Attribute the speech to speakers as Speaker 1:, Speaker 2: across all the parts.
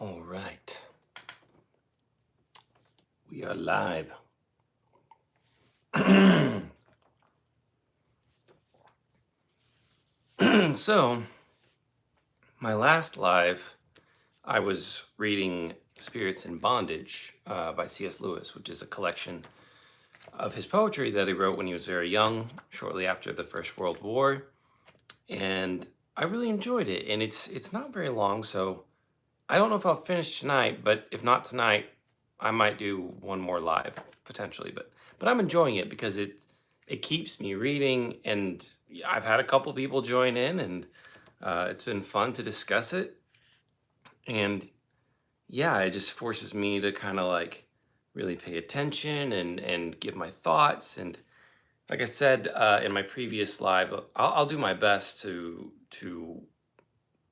Speaker 1: All right. We are live. So, my last live, I was reading Spirits in Bondage by C.S. Lewis, which is a collection of his poetry that he wrote when he was very young, shortly after the First World War. And I really enjoyed it. And it's not very long, so I don't know if I'll finish tonight, but if not tonight, I might do one more live potentially. But I'm enjoying it because it keeps me reading, and I've had a couple people join in, and it's been fun to discuss it. And yeah, it just forces me to kind of like really pay attention and give my thoughts. And like I said in my previous live, I'll do my best to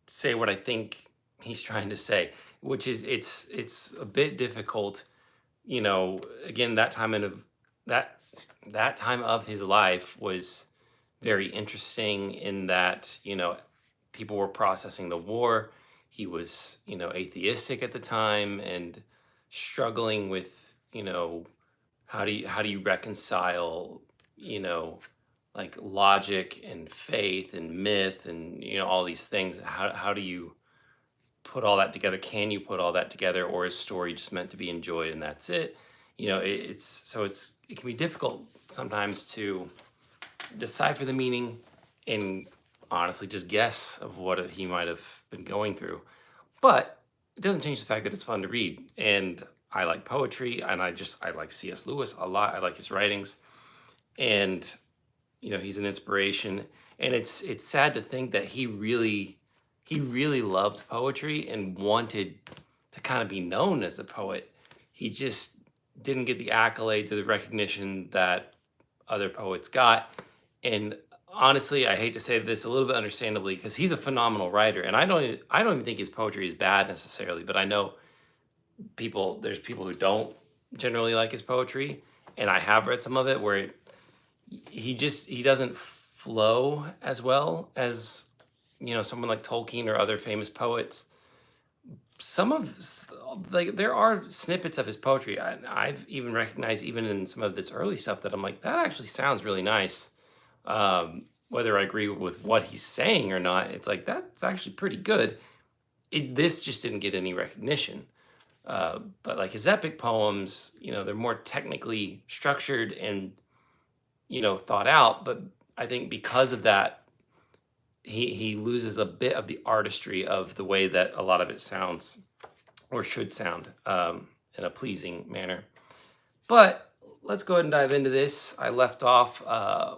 Speaker 1: say what I think he's trying to say, which is it's a bit difficult. Again, that that time of his life was very interesting in that, people were processing the war. He was, atheistic at the time and struggling with, how do you reconcile, you know, like logic and faith and myth and all these things. How do you put all that together? Can you put all that together, or is story just meant to be enjoyed and that's it? It can be difficult sometimes to decipher the meaning and honestly just guess of what he might have been going through. But it doesn't change the fact that it's fun to read, and I like poetry, and I like C.S. Lewis a lot. I like his writings, and he's an inspiration. And it's sad to think that he really loved poetry and wanted to kind of be known as a poet. He just didn't get the accolades or the recognition that other poets got. And honestly, I hate to say this a little bit understandably, because he's a phenomenal writer, and I don't even think his poetry is bad necessarily, but I know there's people who don't generally like his poetry, and I have read some of it where he doesn't flow as well as someone like Tolkien or other famous poets. Like, there are snippets of his poetry I've even recognized, even in some of this early stuff, that I'm like, that actually sounds really nice. Whether I agree with what he's saying or not, it's like, that's actually pretty good. This just didn't get any recognition. But like his epic poems, they're more technically structured and thought out. But I think because of that, he loses a bit of the artistry of the way that a lot of it sounds, or should sound, in a pleasing manner. But let's go ahead and dive into this. I left off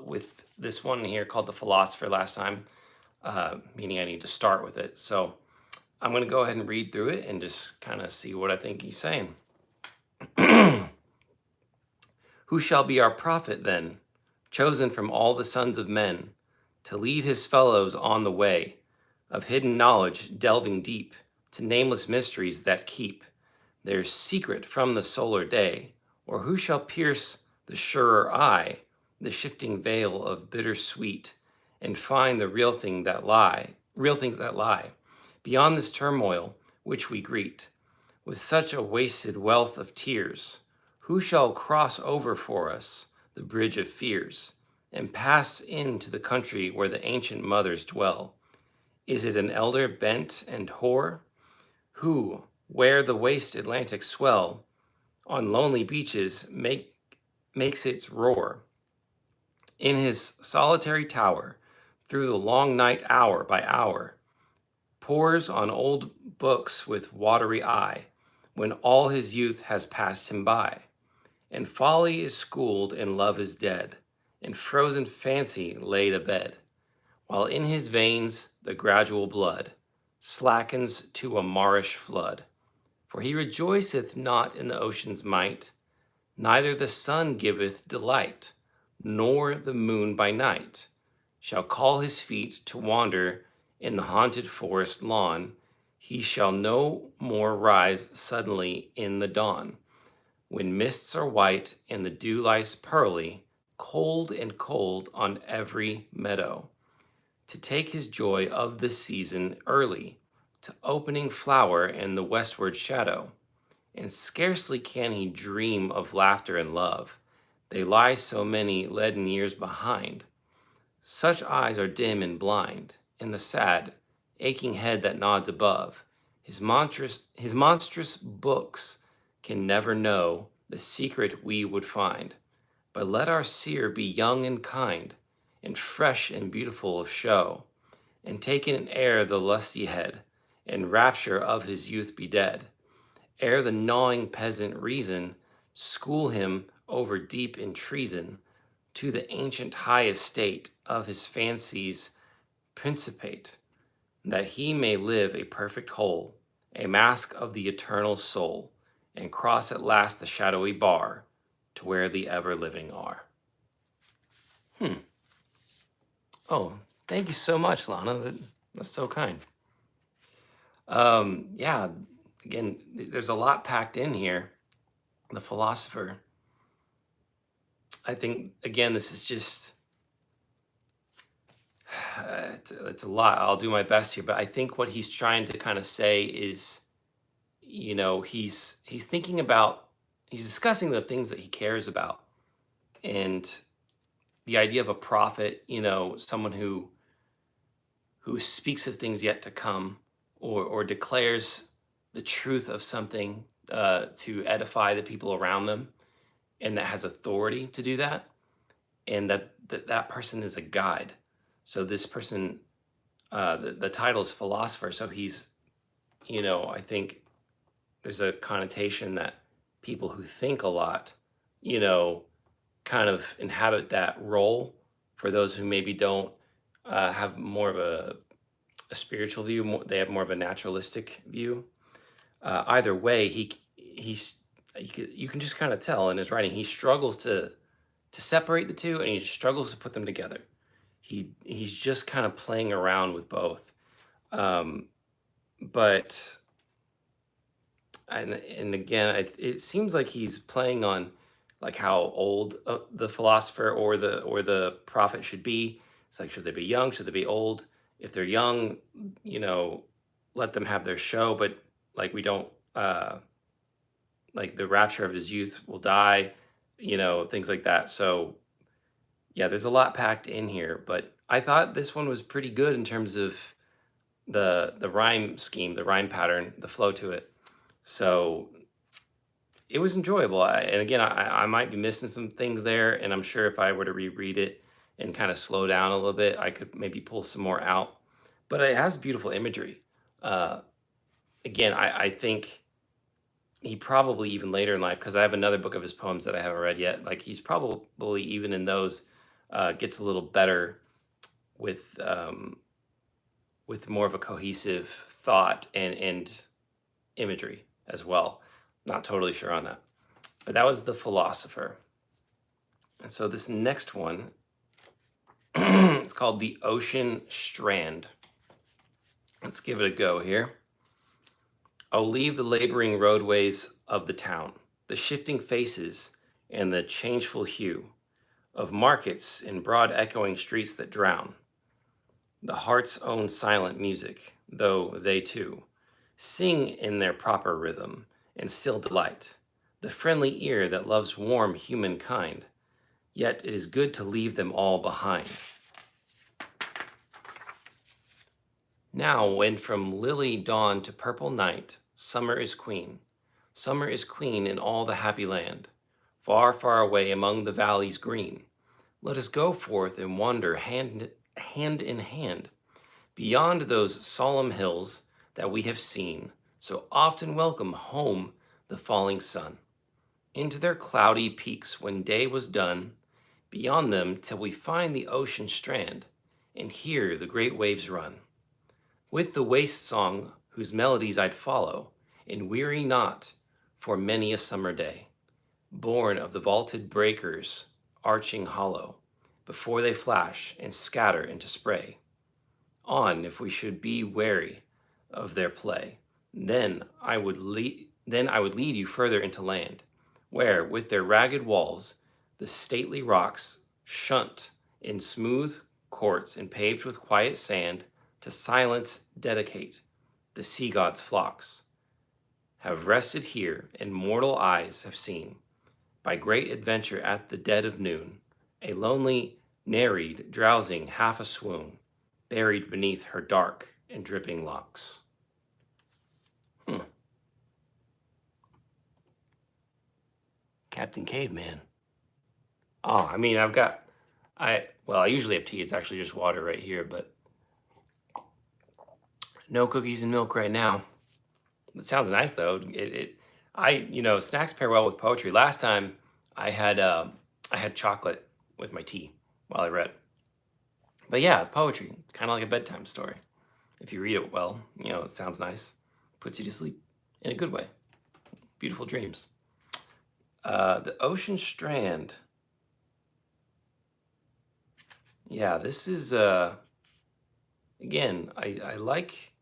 Speaker 1: with this one here called The Philosopher last time, meaning I need to start with it. So I'm going to go ahead and read through it and just kind of see what I think he's saying. Who shall be our prophet then, chosen from all the sons of men, to lead his fellows on the way of hidden knowledge, delving deep to nameless mysteries that keep their secret from the solar day? Or who shall pierce the surer eye, the shifting veil of bitter sweet, and find the real things that lie beyond this turmoil which we greet with such a wasted wealth of tears? Who shall cross over for us the bridge of fears, and pass into the country where the ancient mothers dwell? Is it an elder bent and hoar, who, where the waste Atlantic swell on lonely beaches makes its roar, in his solitary tower, through the long night hour by hour, pores on old books with watery eye, when all his youth has passed him by, and folly is schooled and love is dead, and frozen fancy laid abed, while in his veins the gradual blood slackens to a marish flood. For he rejoiceth not in the ocean's might, neither the sun giveth delight, nor the moon by night shall call his feet to wander in the haunted forest lawn. He shall no more rise suddenly in the dawn, when mists are white and the dew lies pearly, cold and cold on every meadow, to take his joy of the season early, to opening flower and the westward shadow. And scarcely can he dream of laughter and love. They lie so many leaden years behind. Such eyes are dim and blind, and the sad, aching head that nods above. His monstrous books can never know the secret we would find. But let our seer be young and kind, and fresh and beautiful of show, and take in air the lusty head, and rapture of his youth be dead, ere the gnawing peasant reason school him over deep in treason to the ancient high estate of his fancy's principate, that he may live a perfect whole, a mask of the eternal soul, and cross at last the shadowy bar to where the ever living are. Oh, thank you so much, Lana. That's so kind. Yeah, again, there's a lot packed in here. The philosopher. I think, again, this is just, it's a lot. I'll do my best here, but I think what he's trying to kind of say is, he's thinking about, he's discussing the things that he cares about. And the idea of a prophet, someone who speaks of things yet to come, or declares the truth of something to edify the people around them, and that has authority to do that, and that person is a guide. So this person, the title is philosopher. So he's, I think there's a connotation that people who think a lot, kind of inhabit that role. For those who maybe don't have more of a spiritual view, they have more of a naturalistic view. Either way, you can just kind of tell in his writing, he struggles to separate the two, and he struggles to put them together. He's just kind of playing around with both. But and again, it seems like he's playing on like how old the philosopher or the prophet should be. It's like, should they be young? Should they be old? If they're young, let them have their show, but like we don't like the rapture of his youth will die, things like that. So yeah, there's a lot packed in here, but I thought this one was pretty good in terms of the rhyme scheme, the rhyme pattern, the flow to it. So it was enjoyable. And again, I might be missing some things there, and I'm sure if I were to reread it and kind of slow down a little bit, I could maybe pull some more out. But it has beautiful imagery. Again, I think he probably even later in life, because I have another book of his poems that I haven't read yet. Like he's probably even in those gets a little better with more of a cohesive thought and imagery as well. Not totally sure on that, but that was The Philosopher. And so this next one, it's called The Ocean Strand. Let's give it a go here. Oh, leave the laboring roadways of the town, the shifting faces and the changeful hue of markets in broad echoing streets that drown the heart's own silent music, though they too sing in their proper rhythm and still delight the friendly ear that loves warm humankind. Yet it is good to leave them all behind. Now, when from lily dawn to purple night, summer is queen. Summer is queen in all the happy land, far, far away among the valleys green. Let us go forth and wander hand in hand, beyond those solemn hills that we have seen so often welcome home the falling sun, into their cloudy peaks when day was done, beyond them till we find the ocean strand and hear the great waves run. With the waste song whose melodies I'd follow, and weary not for many a summer day, born of the vaulted breakers arching hollow, before they flash and scatter into spray. On, if we should be wary of their play, then I would lead you further into land, where with their ragged walls the stately rocks shunt in smooth courts and paved with quiet sand to silence dedicate, the sea god's flocks, have rested here, and mortal eyes have seen, by great adventure at the dead of noon, a lonely Nereid drowsing half a swoon, buried beneath her dark and dripping locks. Captain Caveman. Oh, I mean, I usually have tea. It's actually just water right here, but no cookies and milk right now. It sounds nice though. Snacks pair well with poetry. Last time I had chocolate with my tea while I read. But yeah, poetry, kind of like a bedtime story. If you read it well, it sounds nice, puts you to sleep in a good way. Beautiful dreams. The Ocean Strand. Yeah, this is again, I like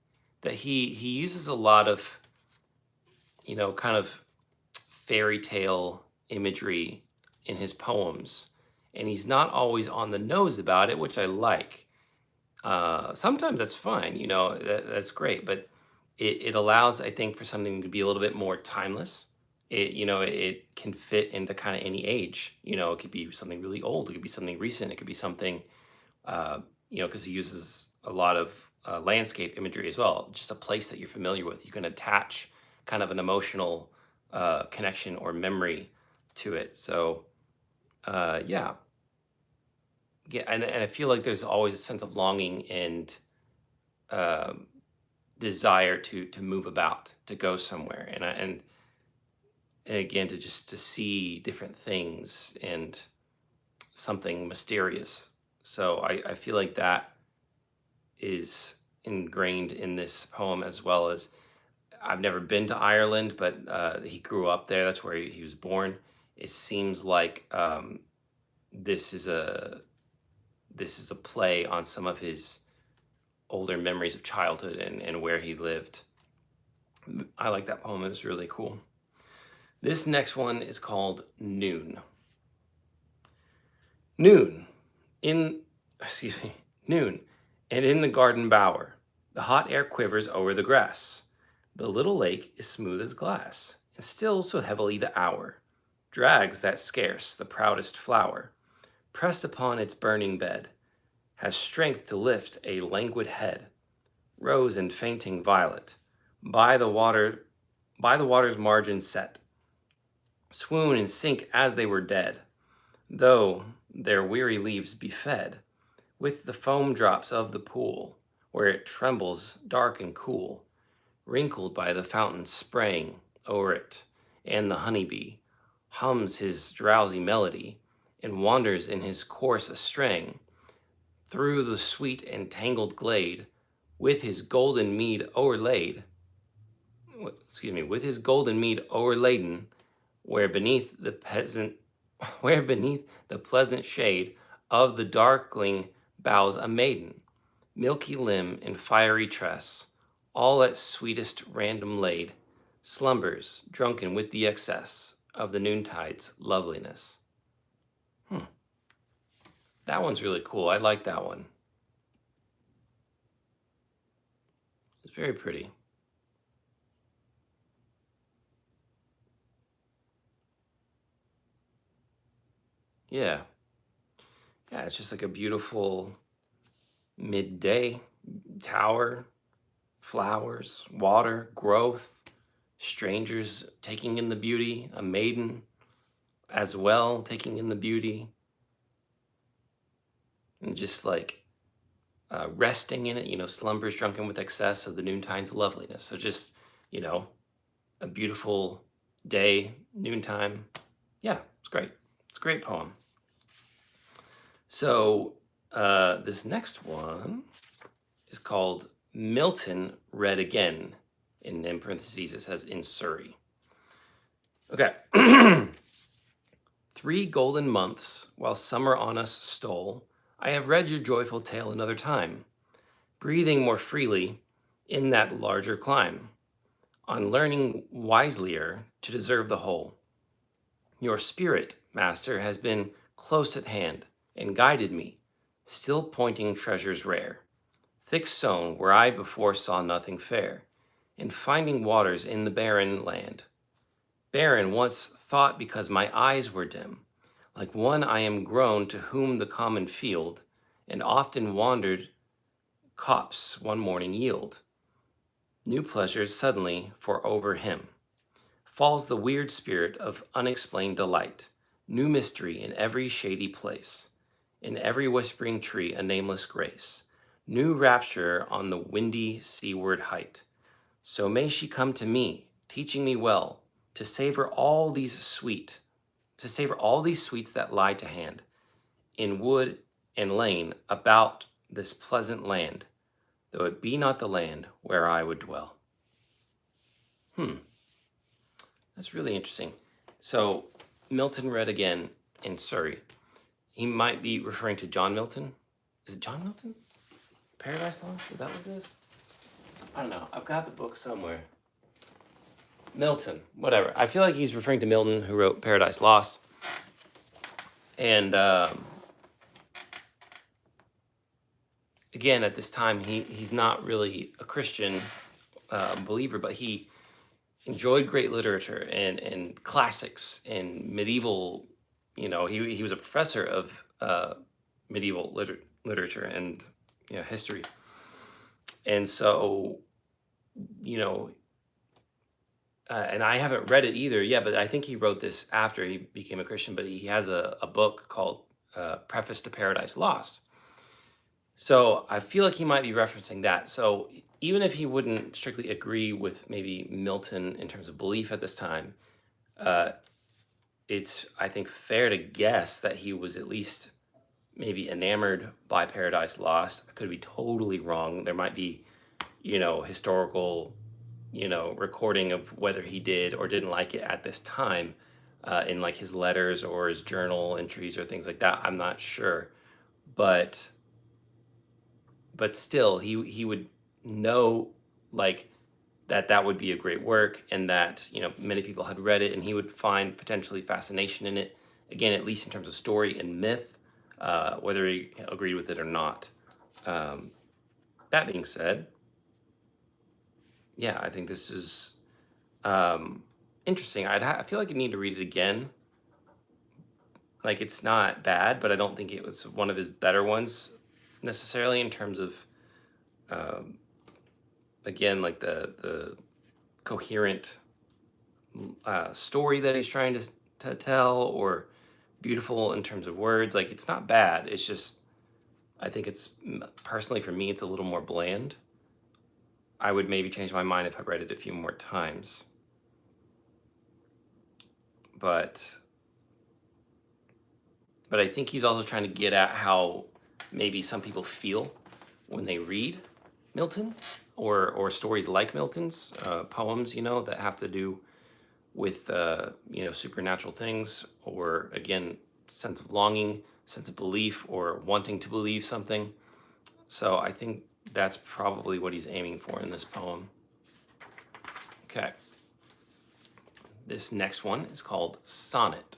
Speaker 1: that he uses a lot of kind of fairy tale imagery in his poems, and he's not always on the nose about it, which I like. Sometimes that's fine, that's great, but it allows, I think, for something to be a little bit more timeless. It can fit into kind of any age. It could be something really old, it could be something recent, it could be something, because he uses a lot of landscape imagery as well, just a place that you're familiar with. You can attach kind of an emotional connection or memory to it. So, yeah. Yeah, and I feel like there's always a sense of longing and desire to move about, to go somewhere, and again to see different things and something mysterious. So I feel like that is ingrained in this poem, as well as I've never been to Ireland, but he grew up there. That's where he was born. It seems like this is a play on some of his older memories of childhood and where he lived. I like that poem. It was really cool. This next one is called Noon. Noon, noon, and in the garden bower, the hot air quivers o'er the grass. The little lake is smooth as glass, and still so heavily the hour drags that scarce the proudest flower, pressed upon its burning bed, has strength to lift a languid head. Rose and fainting violet, by the water's margin set, swoon and sink as they were dead, though their weary leaves be fed with the foam drops of the pool, where it trembles dark and cool, wrinkled by the fountain spraying o'er it, and the honeybee hums his drowsy melody, and wanders in his course astraying through the sweet and tangled glade, with his golden mead o'erladen, where beneath the pleasant shade of the darkling boughs a maiden, milky limb and fiery tress, all at sweetest random laid, slumbers drunken with the excess of the noontide's loveliness. That one's really cool. I like that one. It's very pretty. Yeah. Yeah, it's just like a beautiful midday tower, flowers, water, growth, strangers taking in the beauty, a maiden as well taking in the beauty, and just like resting in it, slumbers drunken with excess of the noontide's loveliness. So just, a beautiful day, noontime. Yeah, it's great. It's a great poem. So this next one is called Milton Read Again. In parentheses, it says in Surrey. Okay. 3 golden months, while summer on us stole, I have read your joyful tale another time, breathing more freely in that larger clime, on learning wiselier to deserve the whole. Your spirit, master, has been close at hand, and guided me, still pointing treasures rare, thick sown where I before saw nothing fair, and finding waters in the barren land. Barren once thought because my eyes were dim, like one I am grown to whom the common field, and often wandered copse one morning yield. New pleasures suddenly, for over him falls the weird spirit of unexplained delight, new mystery in every shady place, in every whispering tree a nameless grace, new rapture on the windy seaward height. So may she come to me, teaching me well to savor all these sweets that lie to hand, in wood and lane about this pleasant land, though it be not the land where I would dwell. That's really interesting. So Milton read again in Surrey. He might be referring to John Milton. Is it John Milton? Paradise Lost? Is that what it is? I don't know. I've got the book somewhere. Milton, whatever. I feel like he's referring to Milton, who wrote Paradise Lost. And again, at this time, he's not really a Christian believer, but he enjoyed great literature and classics and medieval. He was a professor of medieval literature and history. And so, and I haven't read it either yet, but I think he wrote this after he became a Christian, but he has a book called Preface to Paradise Lost. So I feel like he might be referencing that. So even if he wouldn't strictly agree with maybe Milton in terms of belief at this time, it's, I think, fair to guess that he was at least maybe enamored by Paradise Lost. I could be totally wrong. There might be, historical, recording of whether he did or didn't like it at this time in like his letters or his journal entries or things like that. I'm not sure. But still, he would know like that would be a great work, and that many people had read it, and he would find potentially fascination in it. Again, at least in terms of story and myth, whether he agreed with it or not. That being said, yeah, I think this is interesting. I feel like I need to read it again. Like, it's not bad, but I don't think it was one of his better ones necessarily in terms of again, like the coherent story that he's trying to tell, or beautiful in terms of words. Like, it's not bad. It's just, I think it's, personally for me, it's a little more bland. I would maybe change my mind if I read it a few more times. But I think he's also trying to get at how maybe some people feel when they read Milton or stories like Milton's poems, that have to do with supernatural things, or again, sense of longing, sense of belief, or wanting to believe something. So I think that's probably what he's aiming for in this poem. Okay. This next one is called Sonnet.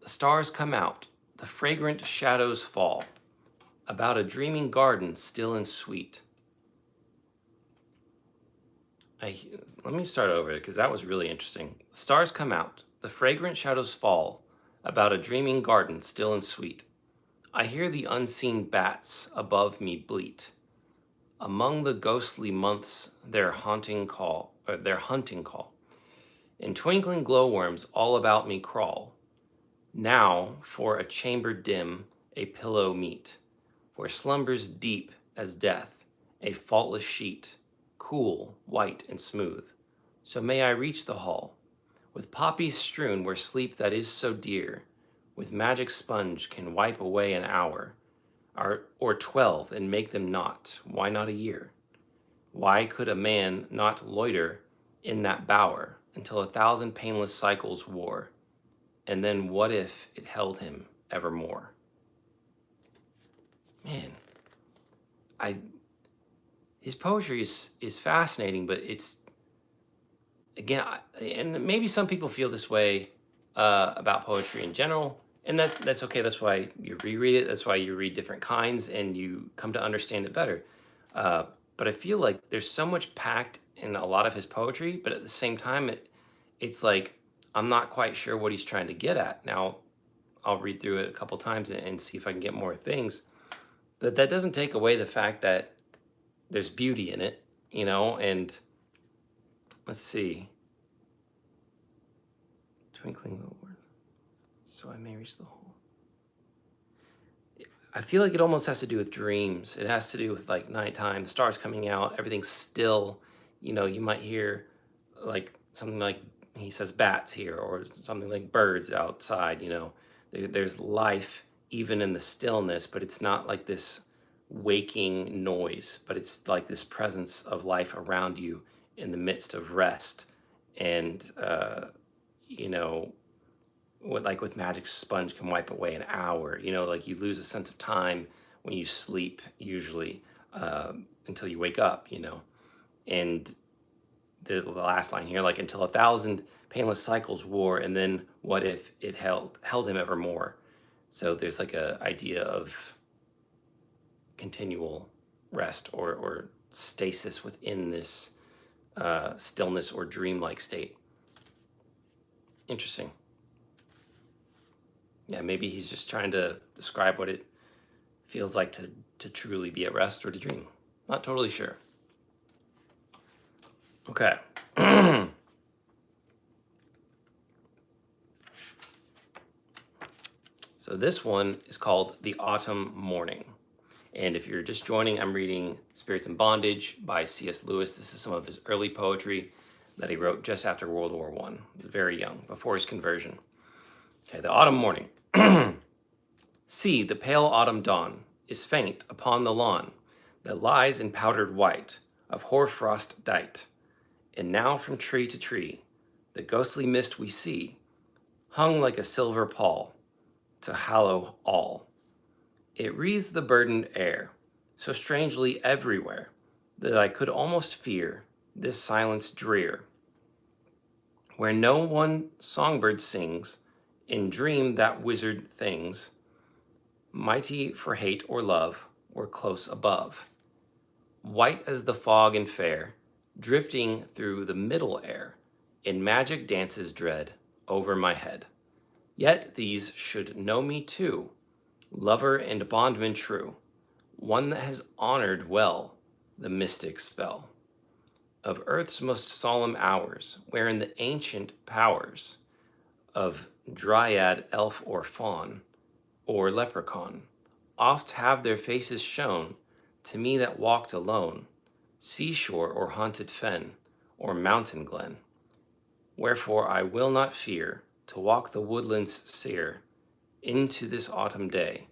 Speaker 1: The stars come out, the fragrant shadows fall, about a dreaming garden still and sweet. Let me start over because that was really interesting. The stars come out, the fragrant shadows fall, about a dreaming garden still and sweet. I hear the unseen bats above me bleat. Among the ghostly months their hunting call. And twinkling glowworms all about me crawl. Now for a chamber dim, a pillow meet, where slumbers deep as death, a faultless sheet, cool, white, and smooth. So may I reach the hall, with poppies strewn where sleep that is so dear, with magic sponge can wipe away an hour, or 12 and make them not, why not a year? Why could a man not loiter in that bower until 1,000 painless cycles wore? And then what if it held him evermore? Man, his poetry is fascinating, but it's, again, and maybe some people feel this way about poetry in general, and that's okay. That's why you reread it. That's why you read different kinds, and you come to understand it better. but I feel like there's so much packed in a lot of his poetry, but at the same time, it's like I'm not quite sure what he's trying to get at. Now, I'll read through it a couple times and see if I can get more things. That doesn't take away the fact that there's beauty in it, you know, and let's see. Twinkling little word, so I may reach the whole. I feel like it almost has to do with dreams. It has to do with like nighttime, the stars coming out, everything's still. You know, you might hear like something like he says bats here, or something like birds outside. You know, there's life even in the stillness, but it's not like this waking noise, but it's like this presence of life around you in the midst of rest. And you know, with magic, sponge can wipe away an hour. You know, like you lose a sense of time when you sleep usually, until you wake up. You know, and the last line here, like until 1,000 painless cycles wore, and then what if it held him evermore? So there's like a idea of continual rest or stasis within this stillness or dreamlike state. Interesting. Yeah, maybe he's just trying to describe what it feels like to truly be at rest or to dream. Not totally sure. Okay. So this one is called The Autumn Morning. And if you're just joining, I'm reading Spirits in Bondage by C.S. Lewis. This is some of his early poetry that he wrote just after World War I, very young, before his conversion. Okay, The Autumn Morning. See, the pale autumn dawn is faint upon the lawn that lies in powdered white of hoarfrost dight. And now from tree to tree, the ghostly mist we see, hung like a silver pall to hallow all. It wreathes the burdened air, so strangely everywhere, that I could almost fear this silence drear, where no one songbird sings in dream that wizard things, mighty for hate or love, were close above, white as the fog and fair, drifting through the middle air, in magic dances dread over my head. Yet these should know me too, lover and bondman true, one that has honored well the mystic spell of earth's most solemn hours, wherein the ancient powers of dryad, elf, or faun, or leprechaun, oft have their faces shown to me that walked alone, seashore or haunted fen, or mountain glen. Wherefore I will not fear to walk the woodlands sere into this autumn day,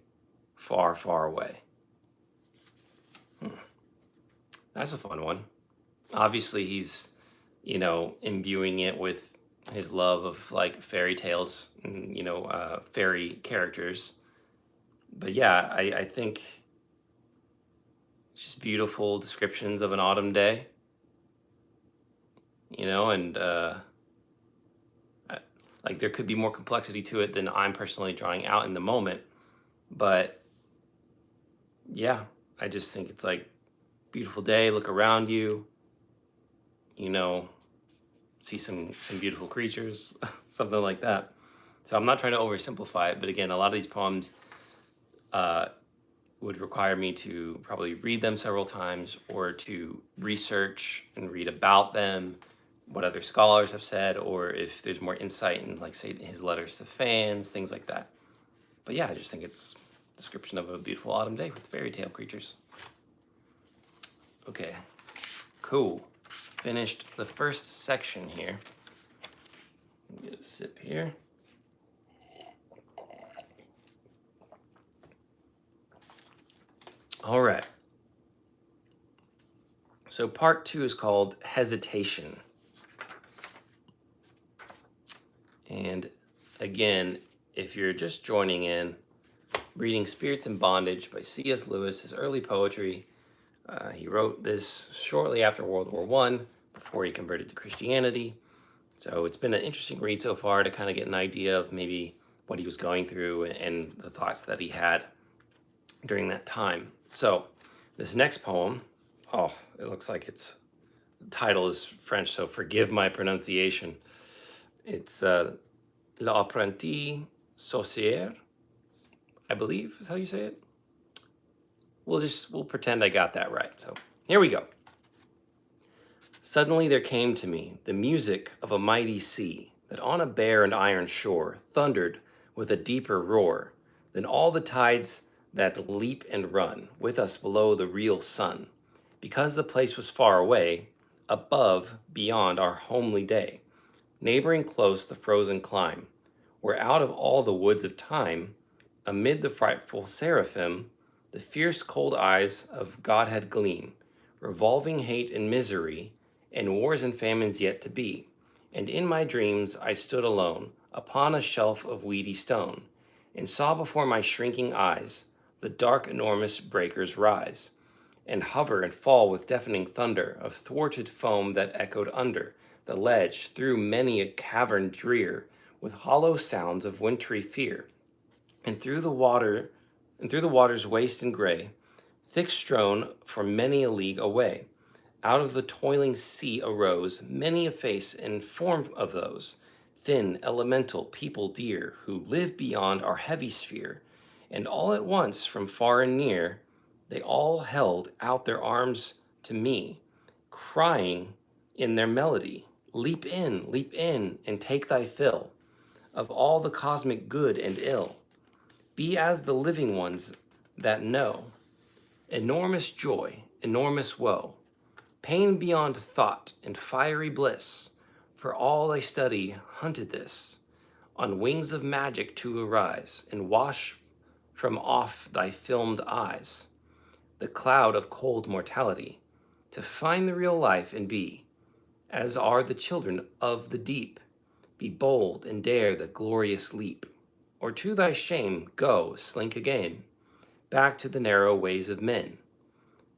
Speaker 1: far, far away. That's a fun one. Obviously, he's, you know, imbuing it with his love of like fairy tales and, you know, fairy characters. But yeah, I think it's just beautiful descriptions of an autumn day, you know, and like there could be more complexity to it than I'm personally drawing out in the moment. But yeah, I just think it's like beautiful day, look around you, you know, see some beautiful creatures, something like that. So I'm not trying to oversimplify it, but again, a lot of these poems would require me to probably read them several times or to research and read about them, what other scholars have said, or if there's more insight in, like, say, his letters to fans, things like that. But yeah, I just think it's a description of a beautiful autumn day with fairy tale creatures. Okay, cool. Finished the first section here. Get a sip here. All right. So part 2 is called Hesitation. And again, if you're just joining in, reading Spirits in Bondage by C.S. Lewis, his early poetry. He wrote this shortly after World War I, before he converted to Christianity. So it's been an interesting read so far to kind of get an idea of maybe what he was going through and the thoughts that he had during that time. So this next poem Oh, it looks like the title is French, so forgive my pronunciation. It's L'Apprenti Sorcière, I believe is how you say it. We'll pretend I got that right. So here we go. Suddenly there came to me the music of a mighty sea that on a bare and iron shore thundered with a deeper roar than all the tides that leap and run with us below the real sun, because the place was far away, above, beyond our homely day, neighboring close the frozen clime, where out of all the woods of time, amid the frightful seraphim, the fierce cold eyes of Godhead gleam, revolving hate and misery, and wars and famines yet to be. And in my dreams I stood alone upon a shelf of weedy stone, and saw before my shrinking eyes the dark enormous breakers rise, and hover and fall with deafening thunder of thwarted foam that echoed under the ledge through many a cavern drear, with hollow sounds of wintry fear, and through the water, and through the waters waste and gray, thick strown for many a league away. Out of the toiling sea arose many a face and form of those thin, elemental people dear, who live beyond our heavy sphere, and all at once, from far and near, they all held out their arms to me, crying in their melody, leap in, and take thy fill of all the cosmic good and ill. Be as the living ones that know enormous joy, enormous woe, pain beyond thought and fiery bliss, for all thy study hunted this, on wings of magic to arise, and wash from off thy filmed eyes the cloud of cold mortality, to find the real life and be, as are the children of the deep, be bold and dare the glorious leap, or to thy shame go slink again, back to the narrow ways of men.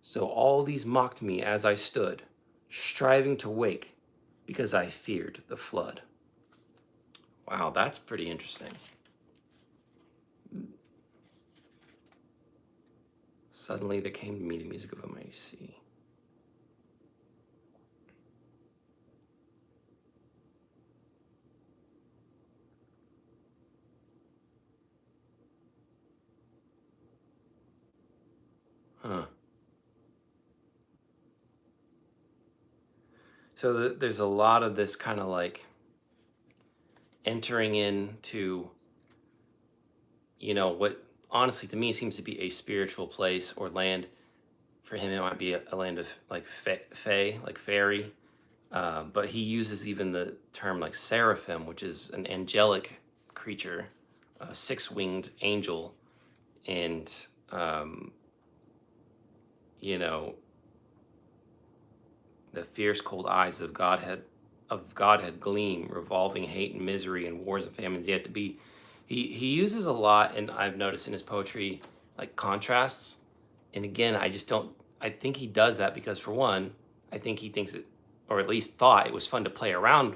Speaker 1: So all these mocked me as I stood, striving to wake, because I feared the flood. Wow, that's pretty interesting. Suddenly there came to me the music of a mighty sea. Huh. So there's a lot of this kind of like entering into, what honestly to me seems to be a spiritual place or land. For him, it might be a land of like fae, like fairy. But he uses even the term like seraphim, which is an angelic creature, a six-winged angel, and the fierce cold eyes of Godhead gleam, revolving hate and misery and wars and famines yet to be. He uses a lot, and I've noticed in his poetry, like contrasts. And again, I think he does that because, for one, I think he thinks it, or at least thought it was fun to play around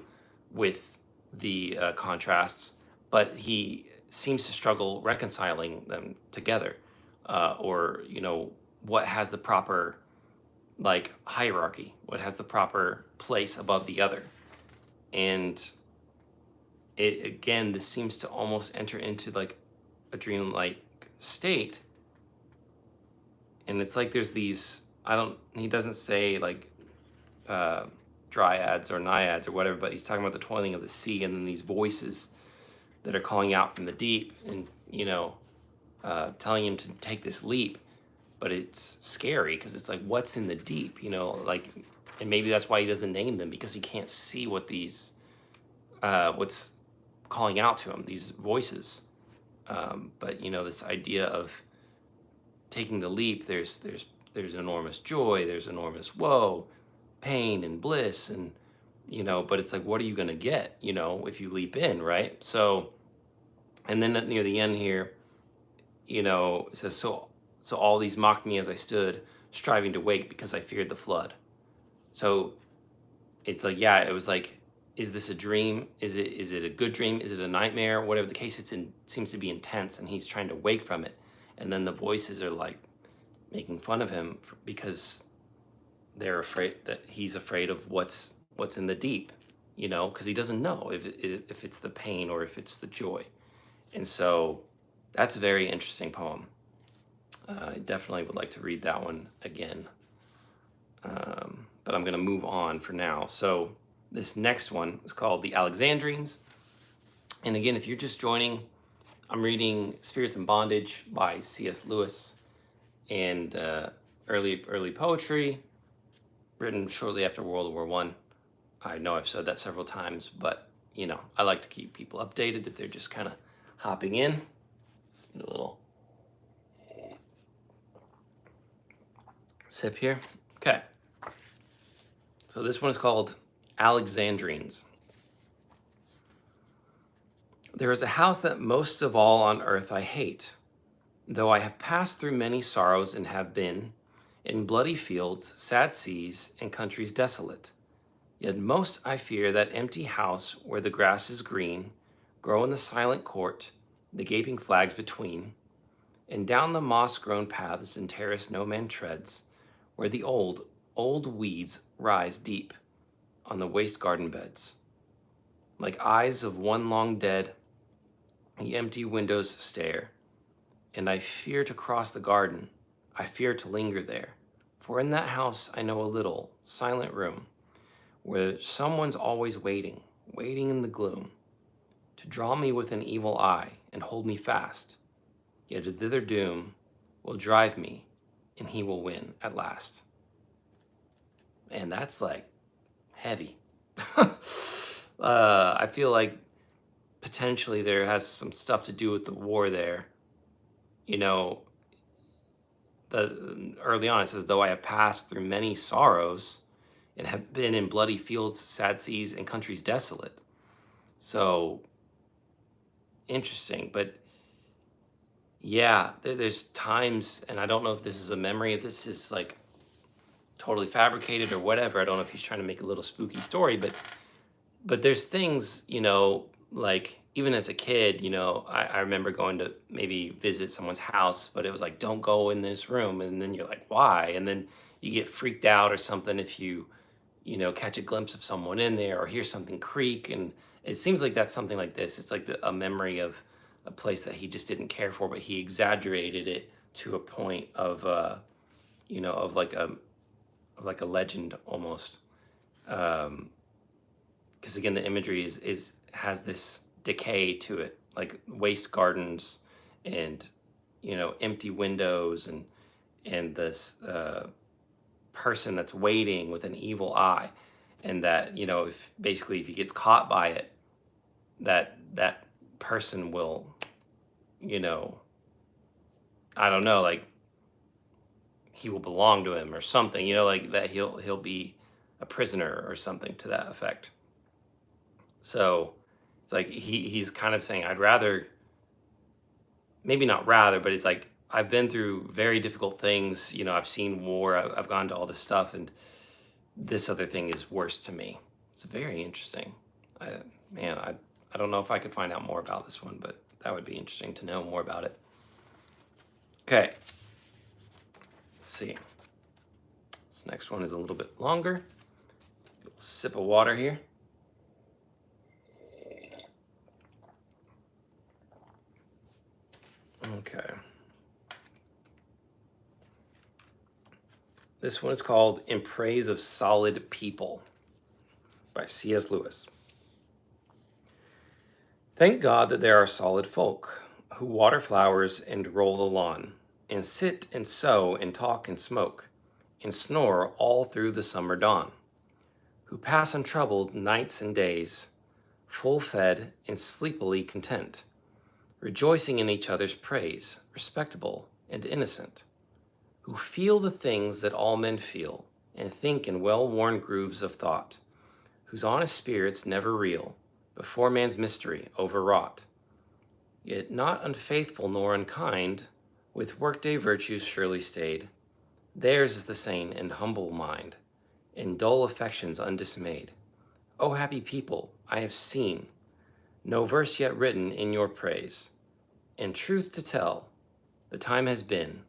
Speaker 1: with the contrasts, but he seems to struggle reconciling them together, or what has the proper like hierarchy, what has the proper place above the other. And it, again, this seems to almost enter into like a dream-like state. And it's like there's these, he doesn't say like dryads or naiads or whatever, but he's talking about the toiling of the sea, and then these voices that are calling out from the deep, and telling him to take this leap. But it's scary because it's like, what's in the deep, like, and maybe that's why he doesn't name them, because he can't see what these what's calling out to him, these voices. But this idea of taking the leap, there's enormous joy, there's enormous woe, pain and bliss, and but it's like, what are you going to get if you leap in, right? So, and then near the end here, it says, so all these mocked me as I stood, striving to wake, because I feared the flood. So it's like, yeah, it was like, is this a dream? Is it a good dream? Is it a nightmare? Whatever the case, seems to be intense, and he's trying to wake from it. And then the voices are like making fun of him because they're afraid that he's afraid of what's in the deep, because he doesn't know if it's the pain or if it's the joy. And so that's a very interesting poem. I definitely would like to read that one again. But I'm going to move on for now. So this next one is called The Alexandrines. And again, if you're just joining, I'm reading Spirits in Bondage by C.S. Lewis, and early poetry written shortly after World War I. I know I've said that several times, but I like to keep people updated if they're just kind of hopping in. Get a little sip here. Okay. So this one is called Alexandrines. There is a house that most of all on earth I hate, though I have passed through many sorrows and have been in bloody fields, sad seas, and countries desolate. Yet most I fear that empty house where the grass is green, grow in the silent court, the gaping flags between, and down the moss-grown paths and terrace no man treads, where the old weeds rise deep on the waste garden beds. Like eyes of one long dead, the empty windows stare, and I fear to cross the garden, I fear to linger there, for in that house I know a little, silent room, where someone's always waiting in the gloom, to draw me with an evil eye and hold me fast, yet thither doom will drive me, and he will win at last. And that's like heavy. I feel like potentially there has some stuff to do with the war there. Early on it says, though I have passed through many sorrows and have been in bloody fields, sad seas, and countries desolate. So interesting. But yeah, there's times, and I don't know if this is a memory, if this is like totally fabricated or whatever. I don't know if he's trying to make a little spooky story, but there's things, like even as a kid, I remember going to maybe visit someone's house, but it was like, don't go in this room. And then you're like, why? And then you get freaked out or something if you catch a glimpse of someone in there or hear something creak. And it seems like that's something like this. It's like a memory of a place that he just didn't care for, but he exaggerated it to a point of, of like a legend almost. Because again, the imagery has this decay to it, like waste gardens and empty windows and this person that's waiting with an evil eye, and that if he gets caught by it, that person will I don't know, like he will belong to him or something, like that he'll be a prisoner or something to that effect. So it's like he's kind of saying, I'd rather, maybe not rather, but it's like, I've been through very difficult things. I've seen war, I've gone to all this stuff, and this other thing is worse to me. It's very interesting. I don't know if I could find out more about this one, but that would be interesting to know more about it. Okay. Let's see. This next one is a little bit longer. A little sip of water here. Okay. This one is called In Praise of Solid People by C.S. Lewis. Thank God that there are solid folk who water flowers and roll the lawn, and sit and sew and talk and smoke, and snore all through the summer dawn, who pass untroubled nights and days, full fed and sleepily content, rejoicing in each other's praise, respectable and innocent, who feel the things that all men feel, and think in well-worn grooves of thought, whose honest spirits never reel before man's mystery overwrought, yet not unfaithful nor unkind, with workday virtues surely stayed. Theirs is the sane and humble mind, in dull affections undismayed. O happy people, I have seen no verse yet written in your praise. In truth to tell, the time has been,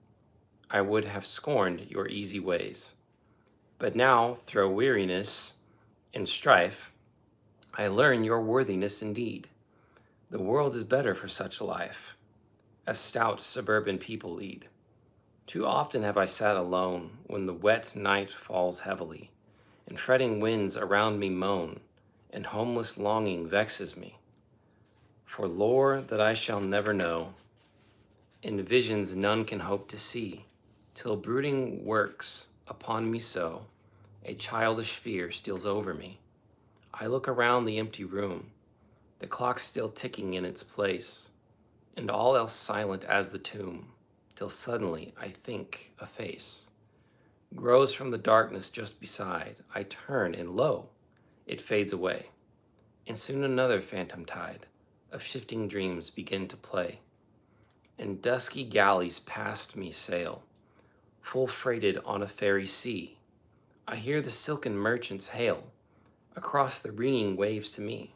Speaker 1: I would have scorned your easy ways. But now, through weariness and strife, I learn your worthiness indeed. The world is better for such a life, as stout suburban people lead. Too often have I sat alone when the wet night falls heavily, and fretting winds around me moan, and homeless longing vexes me. For lore that I shall never know, in visions none can hope to see, till brooding works upon me so, a childish fear steals over me. I look around the empty room, the clock still ticking in its place, and all else silent as the tomb, till suddenly I think a face grows from the darkness just beside. I turn, and lo, it fades away, and soon another phantom tide of shifting dreams begin to play, and dusky galleys past me sail, full freighted on a fairy sea. I hear the silken merchants hail across the ringing waves to me.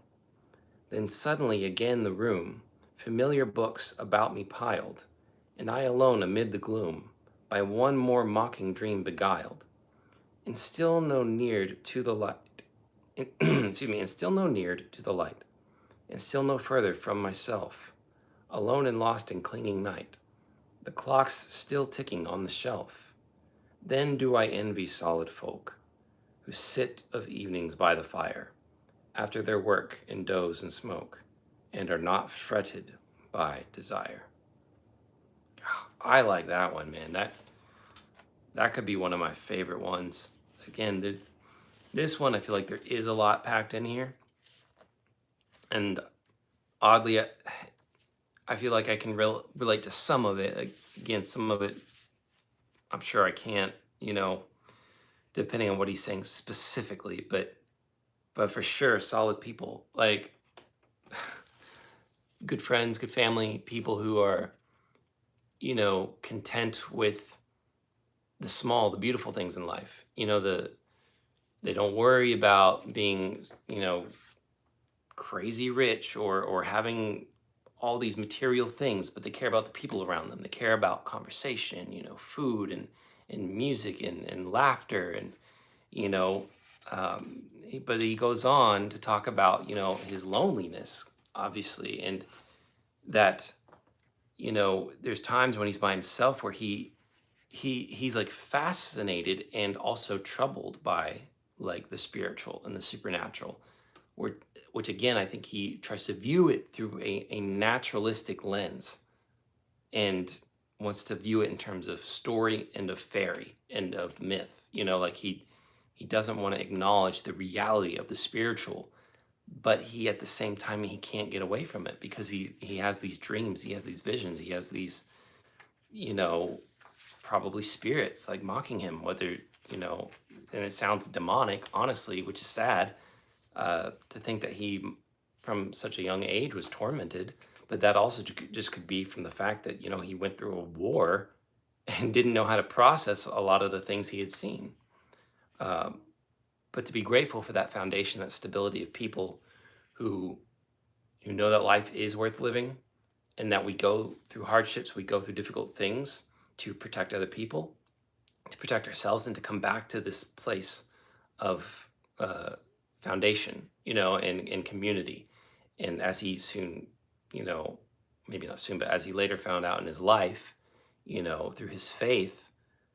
Speaker 1: Then suddenly again the room, familiar books about me piled, and I alone amid the gloom, by one more mocking dream beguiled, and still no neared to the light. And still no neared to the light, and still no further from myself, alone and lost in clinging night, the clock's still ticking on the shelf. Then do I envy solid folk, who sit of evenings by the fire, after their work in doze and smoke, and are not fretted by desire. I like that one, man. That could be one of my favorite ones. Again, this one, I feel like there is a lot packed in here. And oddly, I feel like I can relate to some of it. Again, some of it, I'm sure I can't, depending on what he's saying specifically. But for sure, solid people, like good friends, good family, people who are, content with the small, the beautiful things in life. They don't worry about being, crazy rich or having all these material things, but they care about the people around them. They care about conversation, food and music and laughter and, but he goes on to talk about, his loneliness, obviously, and that, there's times when he's by himself where he's like fascinated and also troubled by like the spiritual and the supernatural, which again, I think he tries to view it through a naturalistic lens and wants to view it in terms of story and of fairy and of myth. Like he doesn't want to acknowledge the reality of the spiritual, but he at the same time he can't get away from it because he has these dreams, he has these visions, he has these, probably spirits like mocking him, whether, and it sounds demonic, honestly, which is sad, to think that he, from such a young age, was tormented. But that also just could be from the fact that, he went through a war and didn't know how to process a lot of the things he had seen. But to be grateful for that foundation, that stability of people who know that life is worth living and that we go through hardships, we go through difficult things to protect other people, to protect ourselves, and to come back to this place of foundation, and community. And as he soon, maybe not soon, but as he later found out in his life, through his faith,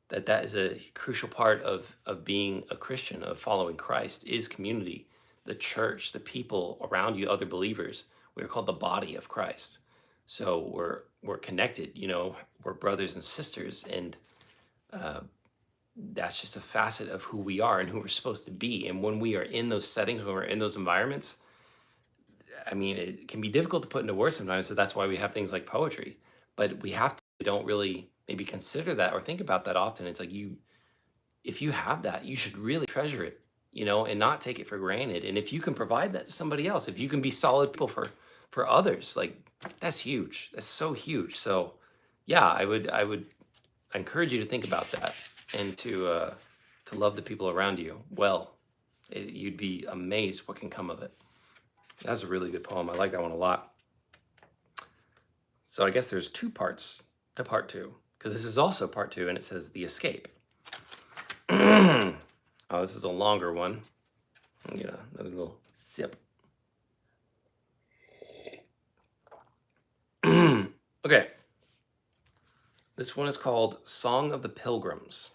Speaker 1: that is a crucial part of being a Christian, of following Christ, is community, the church, the people around you, other believers. We're called the body of Christ. So we're connected, we're brothers and sisters, and that's just a facet of who we are and who we're supposed to be. And when we are in those settings, when we're in those environments, I mean, it can be difficult to put into words sometimes. So that's why we have things like poetry. But we don't really maybe consider that or think about that often. It's like if you have that, you should really treasure it, and not take it for granted. And if you can provide that to somebody else, if you can be solid people for others, like that's huge. That's so huge. So yeah, I would encourage you to think about that and to love the people around you well. You'd be amazed what can come of it. That's a really good poem. I like that one a lot. So I guess there's two parts to part two, because this is also part two, and it says the escape. Oh, this is a longer one. I'll get another little sip. Okay. This one is called Song of the Pilgrims.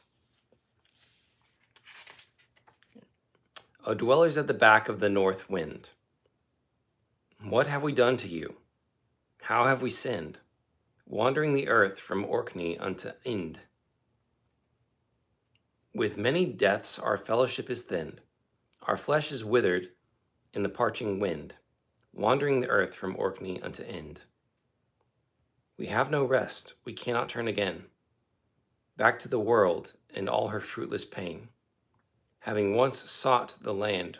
Speaker 1: O dwellers at the back of the north wind, what have we done to you? How have we sinned, wandering the earth from Orkney unto Ind? With many deaths our fellowship is thinned, our flesh is withered in the parching wind, wandering the earth from Orkney unto Ind. We have no rest, we cannot turn again, back to the world and all her fruitless pain, having once sought the land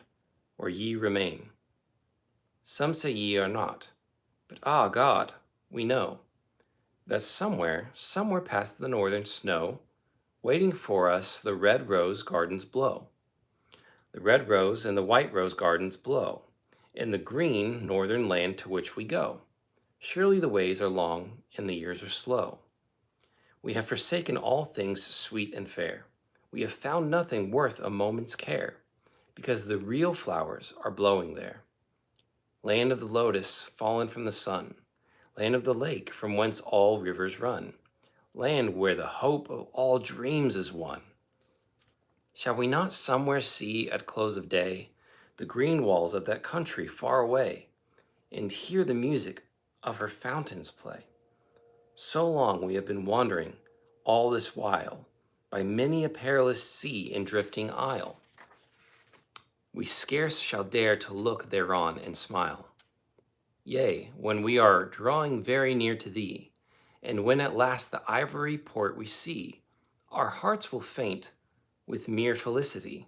Speaker 1: where ye remain. Some say ye are not, but God, we know that somewhere past the northern snow, waiting for us the red rose gardens blow. The red rose and the white rose gardens blow, in the green northern land to which we go. Surely the ways are long and the years are slow. We have forsaken all things sweet and fair. We have found nothing worth a moment's care, because the real flowers are blowing there. Land of the lotus, fallen from the sun, land of the lake from whence all rivers run, land where the hope of all dreams is won. Shall we not somewhere see at close of day the green walls of that country far away, and hear the music of her fountains play? So long we have been wandering, all this while, by many a perilous sea and drifting isle. We scarce shall dare to look thereon and smile. Yea, when we are drawing very near to thee, and when at last the ivory port we see, our hearts will faint with mere felicity,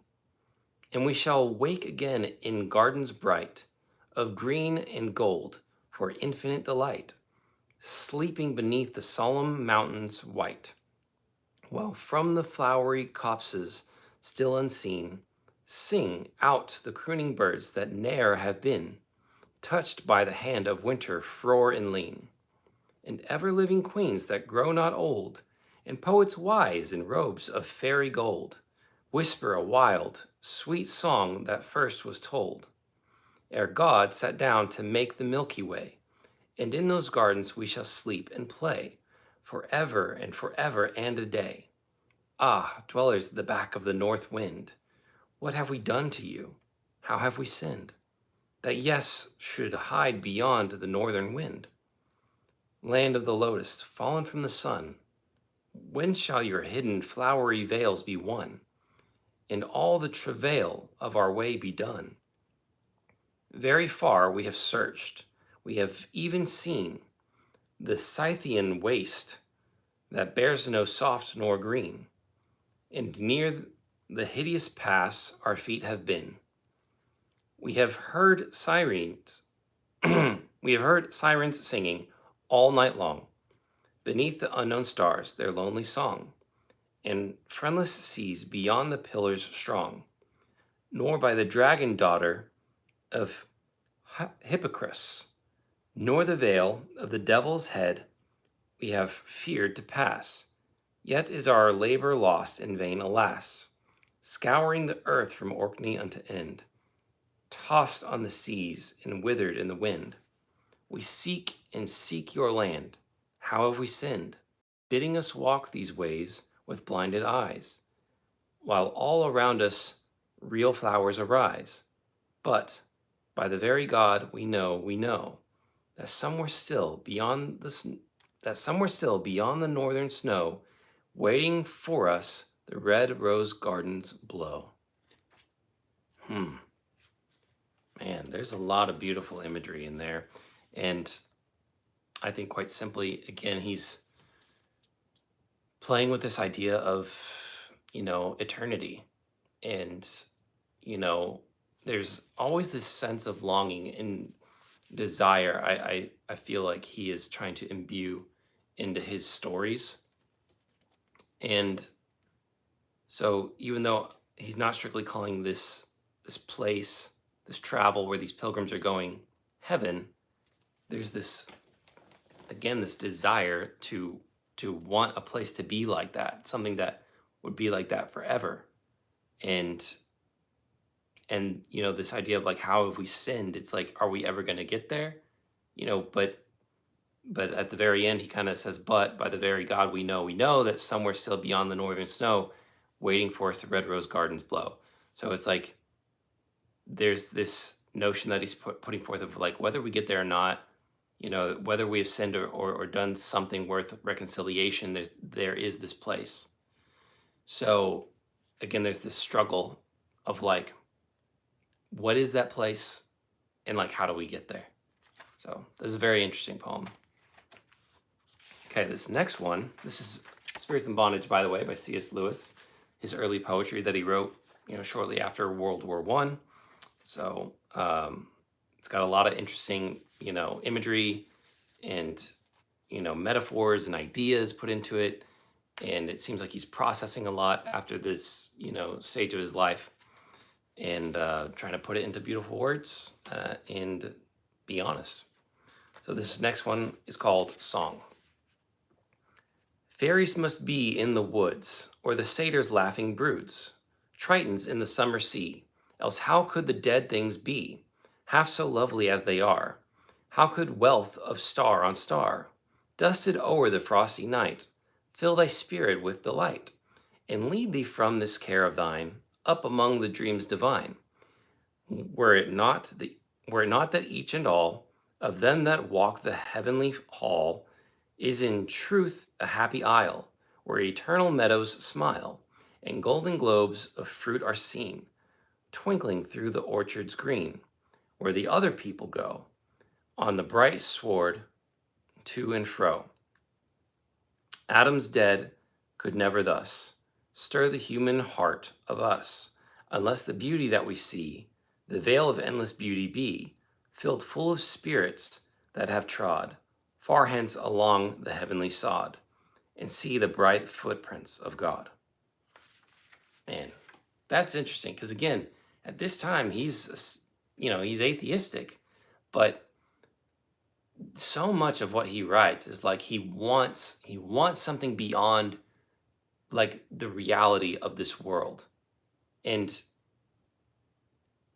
Speaker 1: and we shall wake again in gardens bright, of green and gold, for infinite delight, sleeping beneath the solemn mountains white, while from the flowery copses still unseen, sing out the crooning birds that ne'er have been touched by the hand of winter frore and lean, and ever-living queens that grow not old, and poets wise in robes of fairy gold, whisper a wild, sweet song that first was told, ere God sat down to make the Milky Way, and in those gardens we shall sleep and play, forever and a day. Ah, dwellers at the back of the north wind, what have we done to you? How have we sinned? That yes should hide beyond the northern wind? Land of the lotus, fallen from the sun, when shall your hidden flowery veils be won, and all the travail of our way be done? Very far we have searched, we have even seen the Scythian waste that bears no soft nor green, and near the hideous pass our feet have been. We have heard sirens, we have heard sirens singing all night long, beneath the unknown stars their lonely song, and friendless seas beyond the pillars strong, nor by the dragon daughter of Hippocras, nor the veil of the devil's head we have feared to pass. Yet is our labor lost in vain, alas, scouring the earth from Orkney unto Ind, tossed on the seas and withered in the wind. We seek and seek your land. How have we sinned, bidding us walk these ways with blinded eyes, while all around us real flowers arise? But by the very God we know, that somewhere still beyond the northern snow, waiting for us, the red rose gardens blow. Man, there's a lot of beautiful imagery in there. And I think quite simply, again, he's playing with this idea of, eternity. And, there's always this sense of longing and desire I feel like he is trying to imbue into his stories. And so even though he's not strictly calling this place, this travel where these pilgrims are going, heaven, there's this desire to want a place to be like that, something that would be like that forever. and this idea of like, how have we sinned? It's like, are we ever going to get there? But at the very end, he kind of says, but by the very God we know that somewhere still beyond the northern snow, waiting for us, the red rose gardens blow. So it's like, there's this notion that he's putting forth of like, whether we get there or not, whether we have sinned or done something worth reconciliation, there is this place. So again, there's this struggle of like, what is that place, and like, how do we get there? So this is a very interesting poem. Okay, this next one, this is Spirits in Bondage, by the way, by C.S. Lewis, his early poetry that he wrote, shortly after World War I. So it's got a lot of interesting, imagery and, metaphors and ideas put into it. And it seems like he's processing a lot after this, stage of his life, and trying to put it into beautiful words and be honest. So this next one is called Song. Fairies must be in the woods, or the satyrs' laughing broods, Tritons in the summer sea, else how could the dead things be, half so lovely as they are? How could wealth of star on star, dusted o'er the frosty night, fill thy spirit with delight, and lead thee from this care of thine, up among the dreams divine? Were it not that each and all of them that walk the heavenly hall is in truth a happy isle, where eternal meadows smile, and golden globes of fruit are seen, twinkling through the orchards green, where the other people go, on the bright sward to and fro. Adam's dead could never thus stir the human heart of us, unless the beauty that we see, the veil of endless beauty be, filled full of spirits that have trod far hence along the heavenly sod, and see the bright footprints of God. Man, that's interesting, because again, at this time, he's atheistic, but so much of what he writes is like he wants something beyond like the reality of this world. And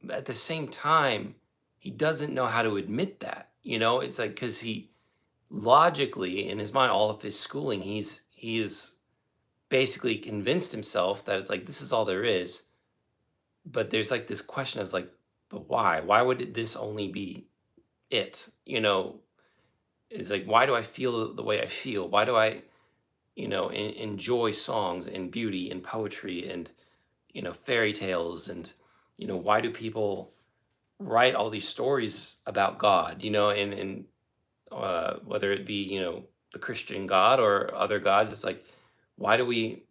Speaker 1: at the same time, he doesn't know how to admit that. It's like, because he logically, in his mind, all of his schooling, he's basically convinced himself that it's like, this is all there is. But there's like this question of like, but why? Why would this only be it? It's like, why do I feel the way I feel? Why do I, enjoy songs and beauty and poetry and, fairy tales? And, why do people write all these stories about God, and whether it be, the Christian God or other gods? It's like, why do we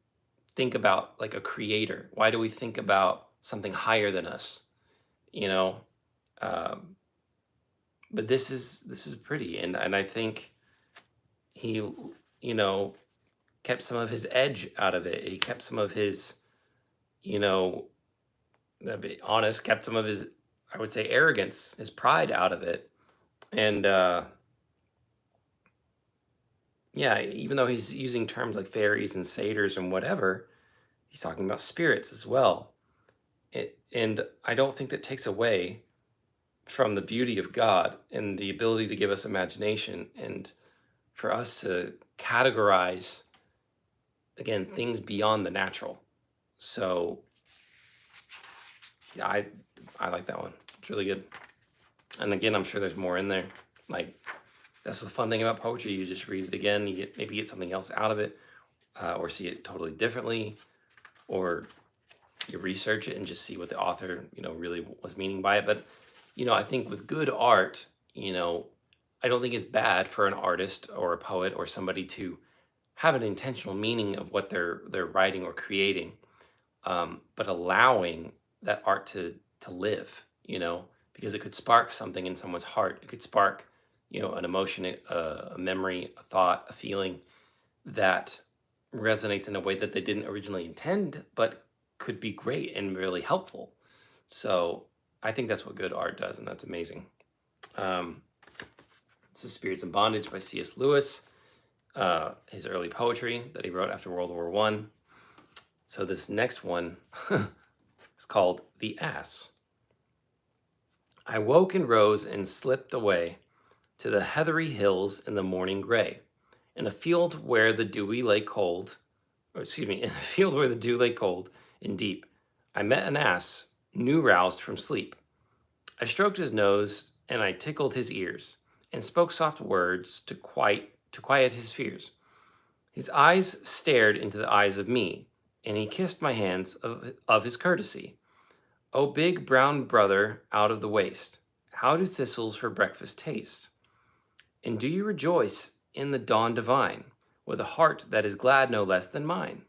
Speaker 1: think about like a creator? Why do we think about something higher than us? But this is pretty, and I think he, kept some of his edge out of it. He kept some of his, to be honest, kept some of his, I would say, arrogance, his pride out of it. And yeah, even though he's using terms like fairies and satyrs and whatever, he's talking about spirits as well. And I don't think that takes away from the beauty of God and the ability to give us imagination and for us to categorize, again, things beyond the natural. So yeah, I like that one. It's really good. And again, I'm sure there's more in there. Like, that's the fun thing about poetry. You just read it again, you maybe get something else out of it, or see it totally differently, or you research it and just see what the author, really was meaning by it. But, I think with good art, I don't think it's bad for an artist or a poet or somebody to have an intentional meaning of what they're writing or creating, but allowing that art to live, because it could spark something in someone's heart. It could spark, an emotion, a memory, a thought, a feeling that resonates in a way that they didn't originally intend, but could be great and really helpful. So I think that's what good art does, and that's amazing. This is Spirits in Bondage by C.S. Lewis, his early poetry that he wrote after World War I. So this next one, It's called The Ass. I woke and rose and slipped away to the heathery hills in the morning gray, in a field where the dewy lay cold, in a field where the dew lay cold and deep, I met an ass, new roused from sleep. I stroked his nose and I tickled his ears, and spoke soft words to quiet his fears. His eyes stared into the eyes of me, and he kissed my hands of his courtesy. O big brown brother out of the waste, how do thistles for breakfast taste? And do you rejoice in the dawn divine, with a heart that is glad no less than mine?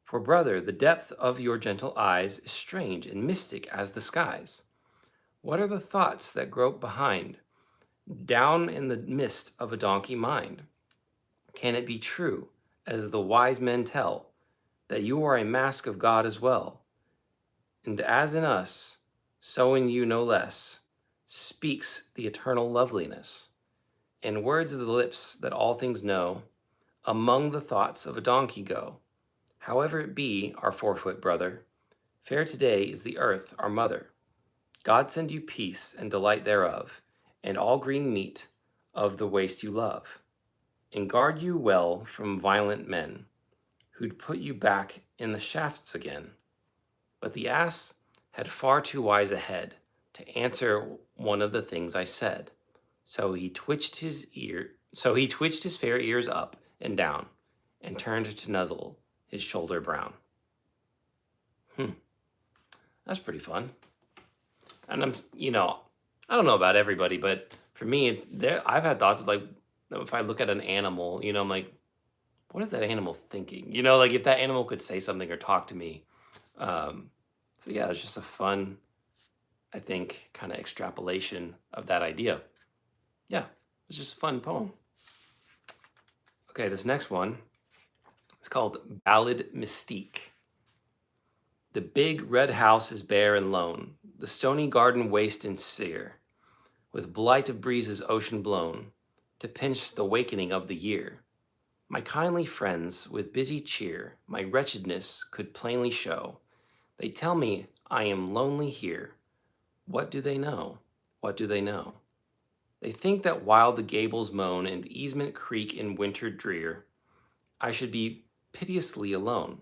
Speaker 1: For, brother, the depth of your gentle eyes is strange and mystic as the skies. What are the thoughts that grope behind, down in the mist of a donkey mind? Can it be true, as the wise men tell, that you are a mask of God as well? And as in us, so in you no less, speaks the eternal loveliness. In words of the lips that all things know, among the thoughts of a donkey go. However it be, our 4-foot brother, fair today is the earth, our mother. God send you peace and delight thereof, and all green meat of the waste you love. And guard you well from violent men, who'd put you back in the shafts again. But the ass had far too wise a head to answer one of the things I said. So he twitched his fair ears up and down, and turned to nuzzle his shoulder brown. That's pretty fun. And I don't know about everybody, but for me, it's there. I've had thoughts of like, if I look at an animal, I'm like, what is that animal thinking? Like if that animal could say something or talk to me. So yeah, it's just a fun, I think, kind of extrapolation of that idea. Yeah, it's just a fun poem. Okay, this next one, it's called Ballad Mystique. The big red house is bare and lone, the stony garden waste and sere, with blight of breezes ocean blown, to pinch the wakening of the year. My kindly friends, with busy cheer, my wretchedness could plainly show. They tell me I am lonely here. What do they know? What do they know? They think that while the gables moan and easement creak in winter drear, I should be piteously alone,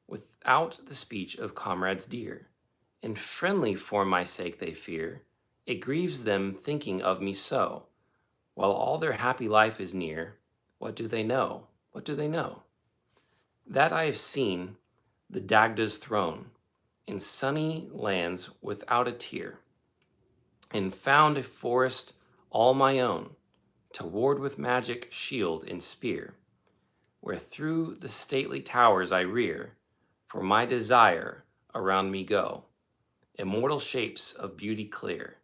Speaker 1: without the speech of comrades dear. And friendly for my sake they fear. It grieves them thinking of me so. While all their happy life is near, what do they know? What do they know? That I have seen the Dagda's throne in sunny lands without a tear, and found a forest all my own to ward with magic shield and spear, where through the stately towers I rear, for my desire around me go, immortal shapes of beauty clear.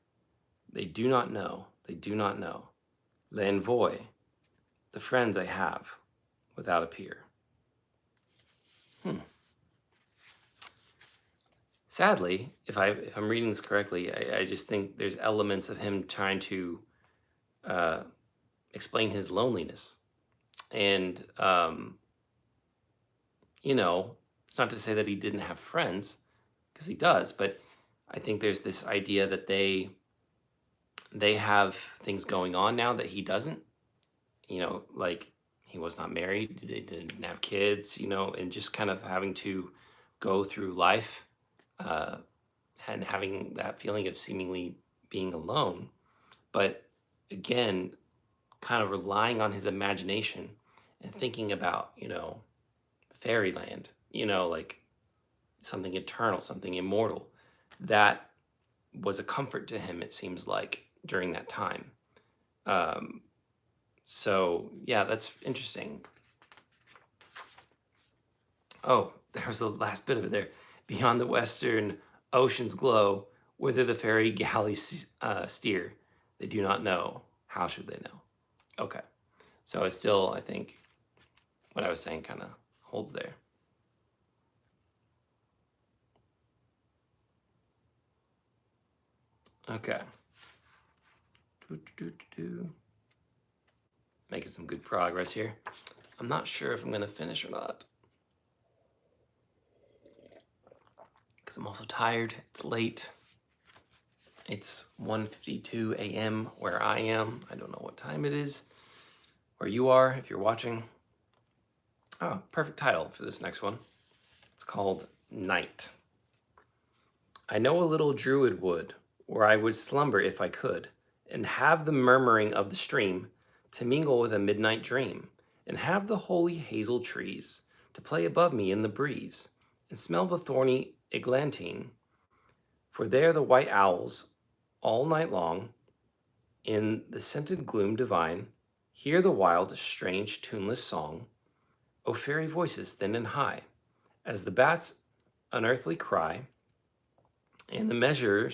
Speaker 1: They do not know, they do not know. L'envoy, the friends I have without a peer. Sadly, if I'm reading this correctly, I just think there's elements of him trying to explain his loneliness. And, it's not to say that he didn't have friends, because he does, but I think there's this idea that they have things going on now that he doesn't. Like he was not married, they didn't have kids, and just kind of having to go through life and having that feeling of seemingly being alone. But again, kind of relying on his imagination and thinking about, fairyland, like something eternal, something immortal. That was a comfort to him, it seems like, during that time. So, yeah, that's interesting. Oh, there's the last bit of it there. Beyond the western ocean's glow, whither the fairy galleys steer, they do not know. How should they know? Okay. So it's still, I think, what I was saying kind of holds there. Okay. Making some good progress here. I'm not sure if I'm going to finish or not, because I'm also tired. It's late. It's 1:52 a.m. where I am. I don't know what time it is where you are if you're watching. Oh, perfect title for this next one. It's called Night. I know a little druid wood where I would slumber if I could, and have the murmuring of the stream to mingle with a midnight dream, and have the holy hazel trees to play above me in the breeze, and smell the thorny eglantine. For there the white owls, all night long, in the scented gloom divine, hear the wild, strange, tuneless song, O fairy voices thin and high, as the bats' unearthly cry, and the measure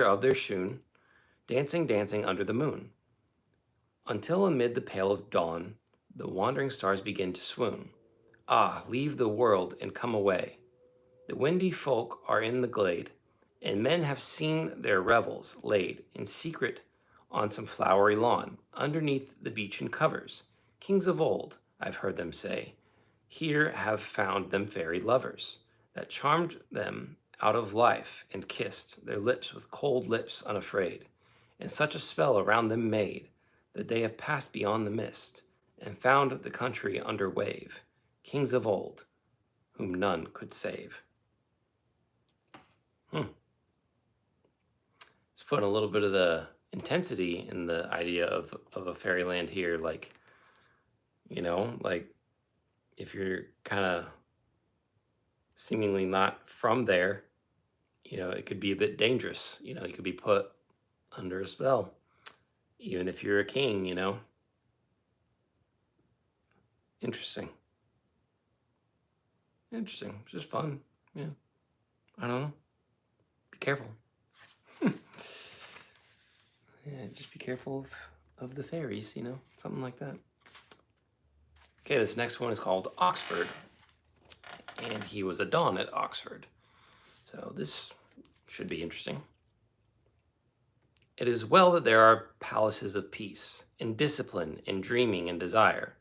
Speaker 1: of their shoon, dancing, dancing under the moon, until amid the pale of dawn, the wandering stars begin to swoon. Ah, leave the world and come away. The windy folk are in the glade, and men have seen their revels laid in secret on some flowery lawn, underneath the beechen covers. Kings of old, I've heard them say, here have found them fairy lovers, that charmed them out of life and kissed their lips with cold lips unafraid, and such a spell around them made that they have passed beyond the mist and found the country under wave. Kings of old, whom none could save. Let's put a little bit of the intensity in the idea of a fairyland here. Like, like if you're kind of seemingly not from there, it could be a bit dangerous. You could be put under a spell, even if you're a king, Interesting. It's just fun. Yeah. I don't know. Be careful. Yeah, just be careful of the fairies, something like that. Okay, this next one is called Oxford, and he was a don at Oxford. So this should be interesting. It is well that there are palaces of peace, in discipline, in dreaming and desire,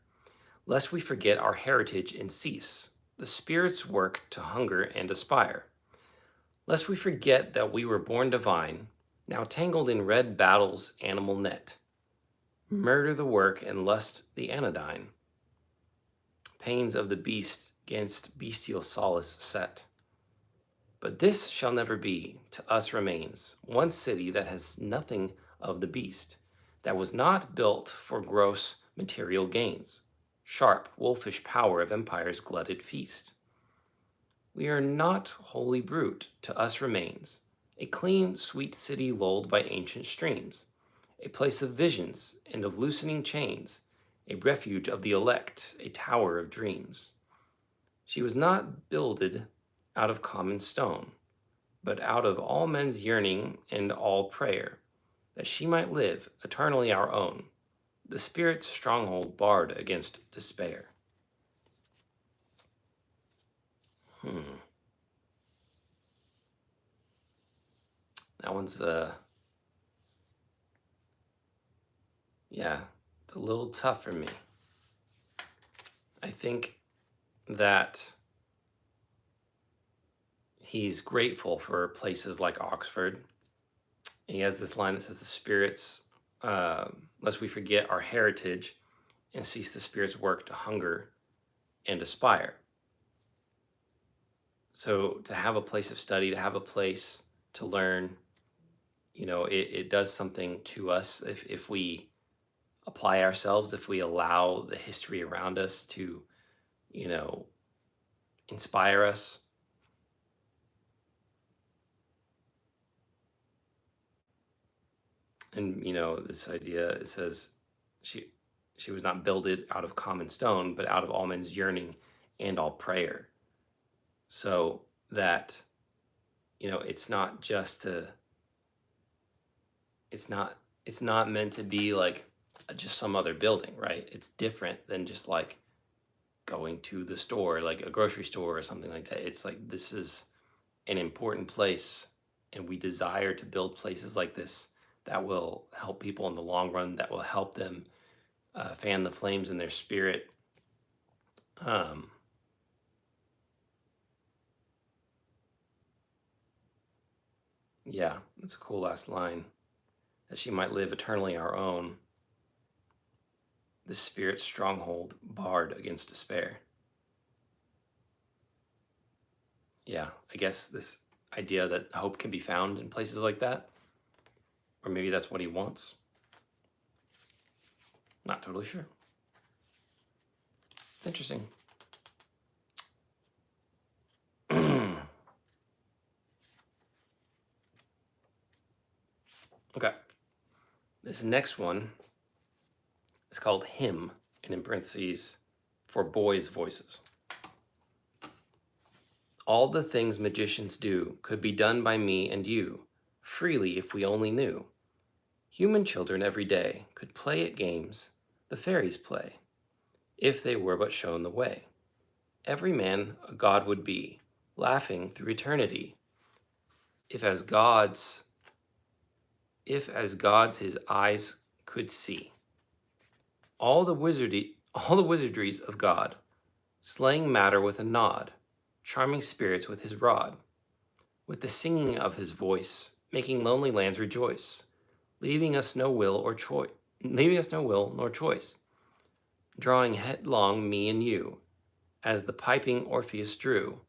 Speaker 1: lest we forget our heritage and cease the spirit's work to hunger and aspire, lest we forget that we were born divine, now tangled in red battle's animal net, murder the work and lust the anodyne, pains of the beast 'gainst bestial solace set. But this shall never be, to us remains one city that has nothing of the beast, that was not built for gross material gains, sharp wolfish power of empire's glutted feast. We are not wholly brute, to us remains a clean, sweet city lulled by ancient streams, a place of visions and of loosening chains, a refuge of the elect, a tower of dreams. She was not builded out of common stone, but out of all men's yearning and all prayer, that she might live eternally our own, the spirit's stronghold barred against despair. That one's, it's a little tough for me. I think that he's grateful for places like Oxford. He has this line that says, the spirits, lest we forget our heritage and cease the spirit's work to hunger and aspire. So to have a place of study, to have a place to learn, it does something to us if we apply ourselves, if we allow the history around us to, inspire us. And, this idea, it says she was not builded out of common stone, but out of all men's yearning and all prayer. So that, it's not just it's not meant to be like just some other building, right? It's different than just like going to the store, like a grocery store or something like that. It's like, this is an important place, and we desire to build places like this that will help people in the long run, that will help them fan the flames in their spirit. Yeah, that's a cool last line. That she might live eternally our own, the spirit's stronghold barred against despair. Yeah, I guess this idea that hope can be found in places like that, or maybe that's what he wants. Not totally sure. Interesting. Okay. This next one is called Hymn, and in parentheses, for boys' voices. All the things magicians do could be done by me and you, freely if we only knew. Human children every day could play at games the fairies play, if they were but shown the way. Every man a god would be, laughing through eternity, if as gods his eyes could see. All the wizardries of God, slaying matter with a nod, charming spirits with his rod, with the singing of his voice, making lonely lands rejoice, leaving us no will nor choice, drawing headlong me and you, as the piping Orpheus drew,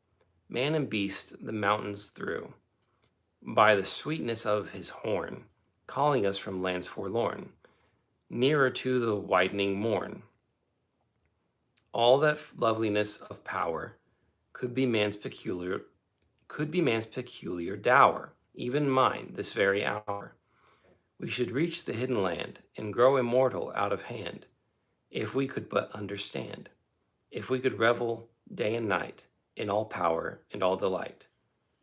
Speaker 1: man and beast the mountains through, by the sweetness of his horn, calling us from lands forlorn, nearer to the widening morn. All that loveliness of power could be man's peculiar dower, even mine this very hour. We should reach the hidden land and grow immortal out of hand, if we could but understand, if we could revel day and night in all power and all delight,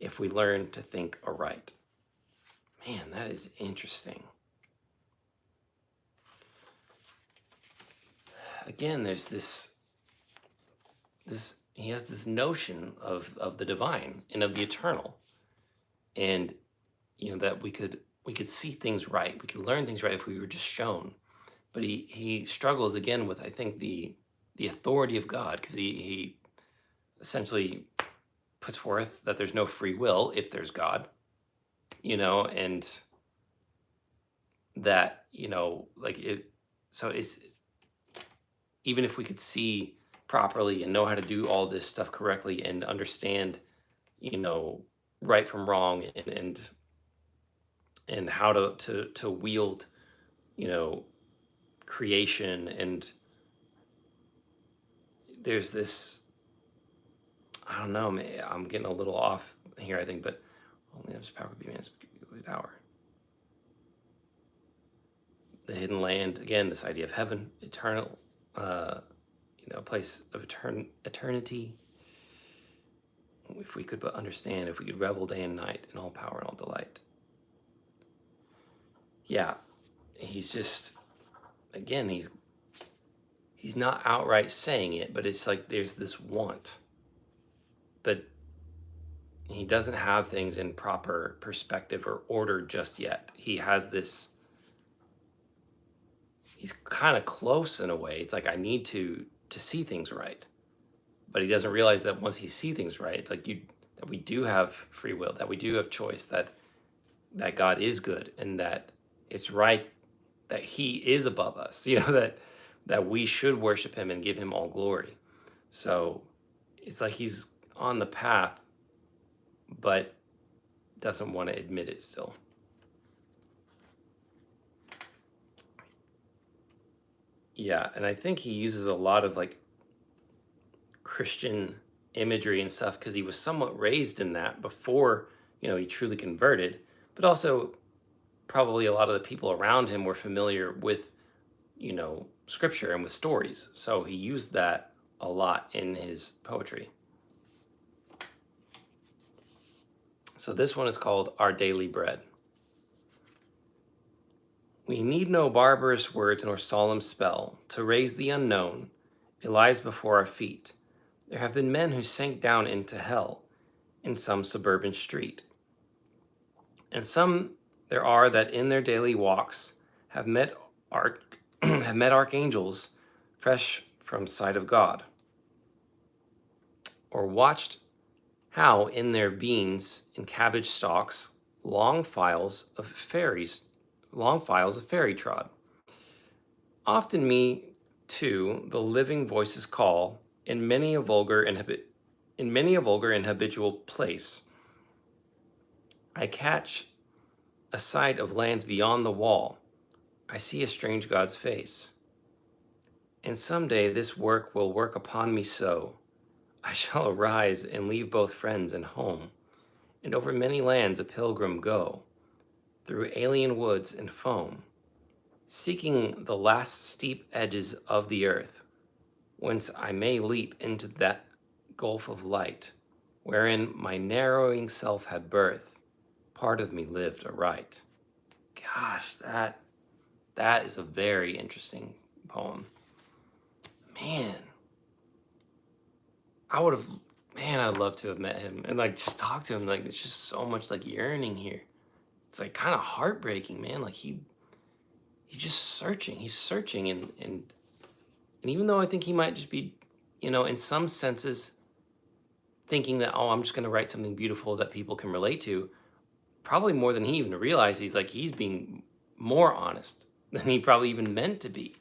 Speaker 1: if we learn to think aright. Man, that is interesting. Again, there's this he has this notion of the divine and of the eternal, and that we could see things right, we could learn things right if we were just shown. But he struggles again with, I think, the authority of God, because he essentially puts forth that there's no free will if there's God, and that like it. So it's, even if we could see properly and know how to do all this stuff correctly and understand, right from wrong, and how to wield, creation, and there's this, I don't know, I'm getting a little off here, I think, but only has power could be man's peculiar dower. The hidden land, again, this idea of heaven, eternal, a place of eternity. If we could but understand, if we could revel day and night in all power and all delight. Yeah, he's just, again, he's not outright saying it, but it's like there's this want. But he doesn't have things in proper perspective or order just yet. He has this, he's kind of close in a way. It's like, I need to see things right. But he doesn't realize that once he sees things right, it's like that we do have free will, that we do have choice, that God is good, and that it's right that he is above us, that we should worship him and give him all glory. So it's like he's on the path, but doesn't want to admit it still. Yeah, and I think he uses a lot of like Christian imagery and stuff because he was somewhat raised in that before, he truly converted, but also probably a lot of the people around him were familiar with, scripture and with stories. So he used that a lot in his poetry. So this one is called Our Daily Bread. We need no barbarous words nor solemn spell to raise the unknown. It lies before our feet. There have been men who sank down into hell in some suburban street. And some there are that in their daily walks have met archangels fresh from sight of God, or watched how in their beans and cabbage stalks long files of fairy trod. Often me, too, the living voices call in many a vulgar and habitual place. I catch a sight of lands beyond the wall. I see a strange god's face. And someday this work will work upon me so. I shall arise and leave both friends and home, and over many lands a pilgrim go, through alien woods and foam, seeking the last steep edges of the earth, whence I may leap into that gulf of light, wherein my narrowing self had birth, part of me lived aright. Gosh, that is a very interesting poem. Man, I'd love to have met him and like just talk to him. Like, there's just so much like yearning here. It's like kind of heartbreaking, man. Like he's just searching. He's searching, and even though I think he might just be, in some senses, thinking that, oh, I'm just gonna write something beautiful that people can relate to. Probably more than he even realized, he's being more honest than he probably even meant to be,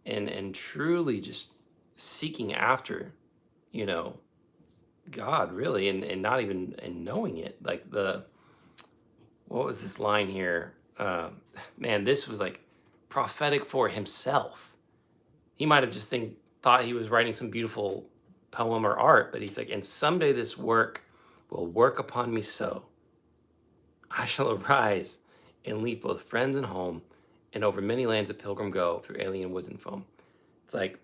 Speaker 1: and truly just seeking after, God, really, and not even and knowing it. Like what was this line here? Man, this was like prophetic for himself. He might have just thought he was writing some beautiful poem or art, but he's like, and someday this work will work upon me so. I shall arise and leave both friends and home, and over many lands a pilgrim go, through alien woods and foam. It's like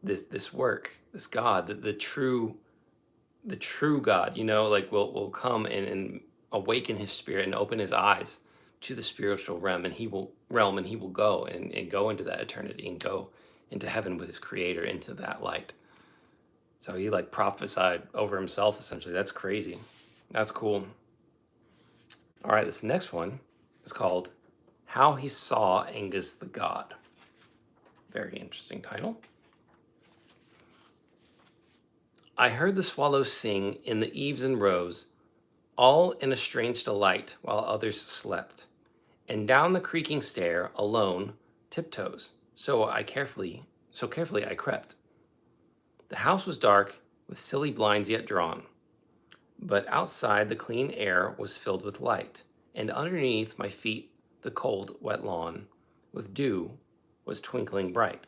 Speaker 1: this work, this God, the true God, like will come and awaken his spirit and open his eyes to the spiritual realm, and he will go and go into that eternity and go into heaven with his creator, into that light. So he like prophesied over himself, essentially. That's crazy. That's cool. All right, this next one is called How He Saw Angus the God. Very interesting title. I heard the swallows sing in the eaves and rose, all in a strange delight while others slept. And down the creaking stair, alone, tiptoes, so carefully I crept. The house was dark, with silly blinds yet drawn, but outside the clean air was filled with light, and underneath my feet the cold, wet lawn, with dew, was twinkling bright.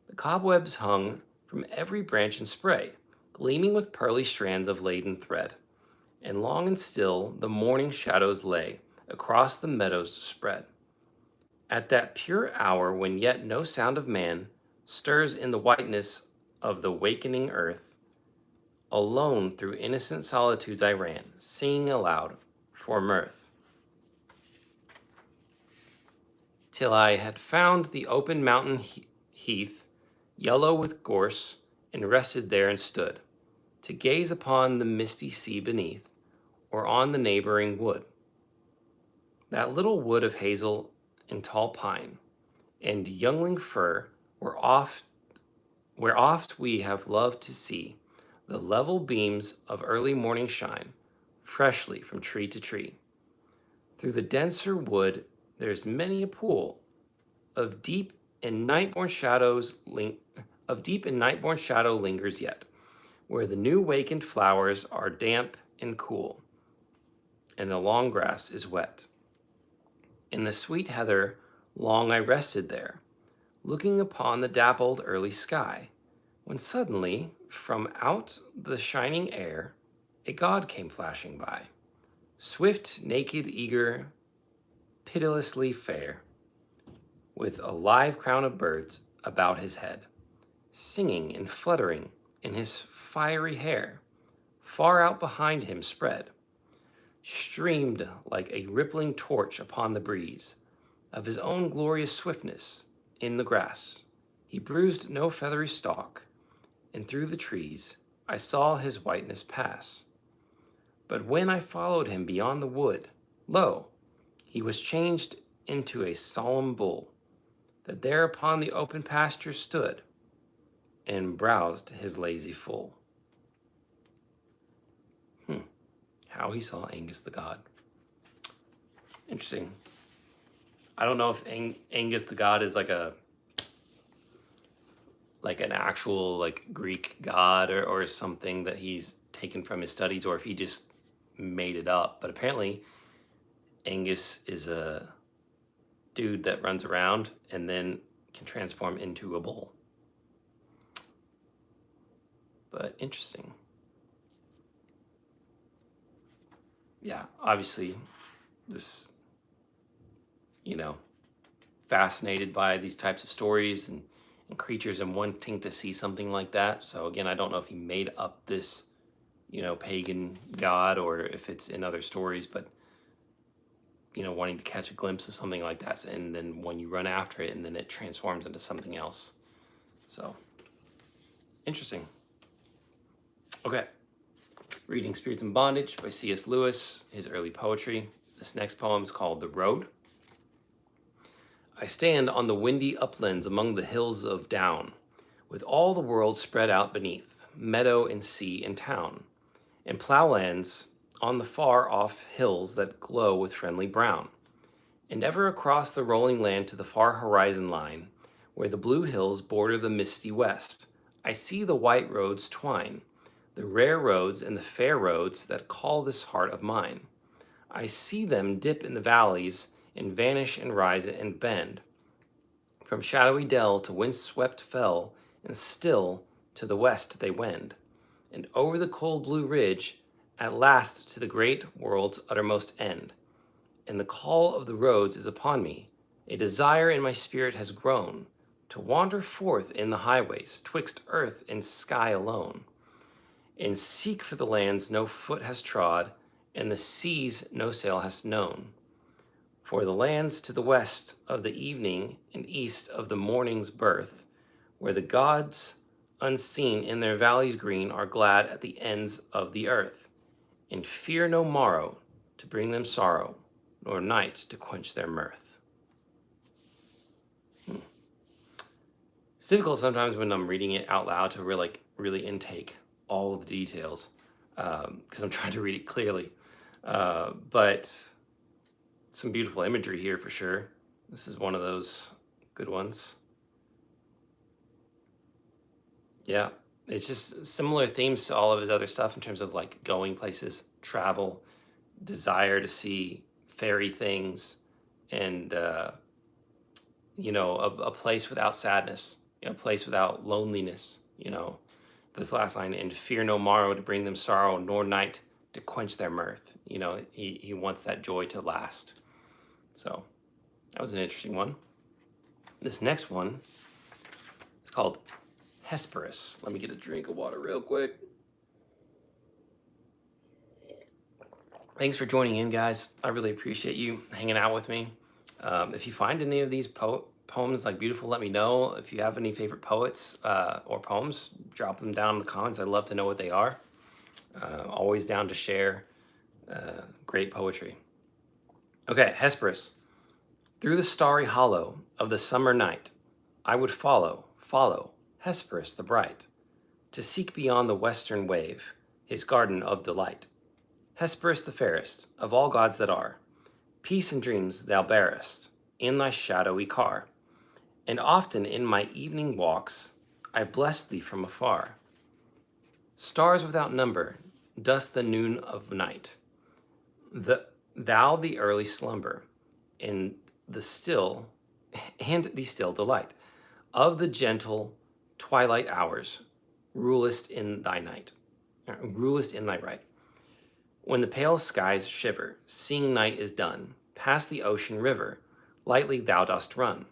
Speaker 1: The cobwebs hung from every branch and spray, gleaming with pearly strands of laden thread, and long and still the morning shadows lay across the meadows spread. At that pure hour when yet no sound of man stirs in the whiteness of the wakening earth, alone through innocent solitudes I ran, singing aloud for mirth. Till I had found the open mountain heath, yellow with gorse, and rested there and stood, to gaze upon the misty sea beneath, or on the neighboring wood. That little wood of hazel and tall pine, and youngling fir, where oft we have loved to see the level beams of early morning shine freshly from tree to tree. Through the denser wood there's many a pool of deep and nightborn shadow lingers yet, where the new wakened flowers are damp and cool, and the long grass is wet. In the sweet heather long I rested there, looking upon the dappled early sky, when suddenly, from out the shining air, a god came flashing by, swift, naked, eager, pitilessly fair, with a live crown of birds about his head, singing and fluttering in his fiery hair, far out behind him spread, streamed like a rippling torch upon the breeze, of his own glorious swiftness in the grass. He bruised no feathery stalk, and through the trees I saw his whiteness pass. But when I followed him beyond the wood, lo, he was changed into a solemn bull, that there upon the open pasture stood, and browsed his lazy full. How he saw Angus the God. Interesting. I don't know if Angus the god is like an actual like Greek god or something that he's taken from his studies, or if he just made it up. But apparently Angus is a dude that runs around and then can transform into a bull. But interesting. Yeah, obviously this, fascinated by these types of stories and creatures and wanting to see something like that. So again, I don't know if he made up this, pagan god or if it's in other stories, but wanting to catch a glimpse of something like that, and then when you run after it, and then it transforms into something else. So interesting. Okay, reading Spirits in Bondage by C.S. Lewis, his early poetry. This next poem is called The Road. I stand on the windy uplands among the hills of down, with all the world spread out beneath, meadow and sea and town, and plowlands on the far-off hills that glow with friendly brown. And ever across the rolling land to the far horizon line, where the blue hills border the misty west, I see the white roads twine, the rare roads and the fair roads that call this heart of mine. I see them dip in the valleys and vanish and rise and bend, from shadowy dell to wind-swept fell, and still to the west they wend, and over the cold blue ridge, at last to the great world's uttermost end. And the call of the roads is upon me, a desire in my spirit has grown, to wander forth in the highways, twixt earth and sky alone, and seek for the lands no foot has trod, and the seas no sail has known. For the lands to the west of the evening and east of the morning's birth, where the gods unseen in their valleys green are glad at the ends of the earth, and fear no morrow to bring them sorrow, nor night to quench their mirth. It's difficult sometimes when I'm reading it out loud to really intake all of the details, because I'm trying to read it clearly. But some beautiful imagery here for sure. This is one of those good ones. Yeah, it's just similar themes to all of his other stuff in terms of like going places, travel, desire to see fairy things, and a place without sadness, a place without loneliness. This last line, and fear no morrow to bring them sorrow, nor night to quench their mirth. He wants that joy to last. So that was an interesting one. This next one is called Hesperus. Let me get a drink of water real quick. Thanks for joining in, guys. I really appreciate you hanging out with me. If you find any of these poems beautiful, let me know. If you have any favorite poets or poems, drop them down in the comments. I'd love to know what they are. Always down to share great poetry. Okay, Hesperus. Through the starry hollow of the summer night, I would follow Hesperus the bright, to seek beyond the western wave his garden of delight. Hesperus the fairest of all gods that are, peace and dreams thou bearest in thy shadowy car, and often in my evening walks I bless thee from afar. Stars without number dust the noon of night, thou the early slumber, and the still delight of the gentle twilight hours, rulest in thy right. When the pale skies shiver, seeing night is done, past the ocean river, lightly thou dost run,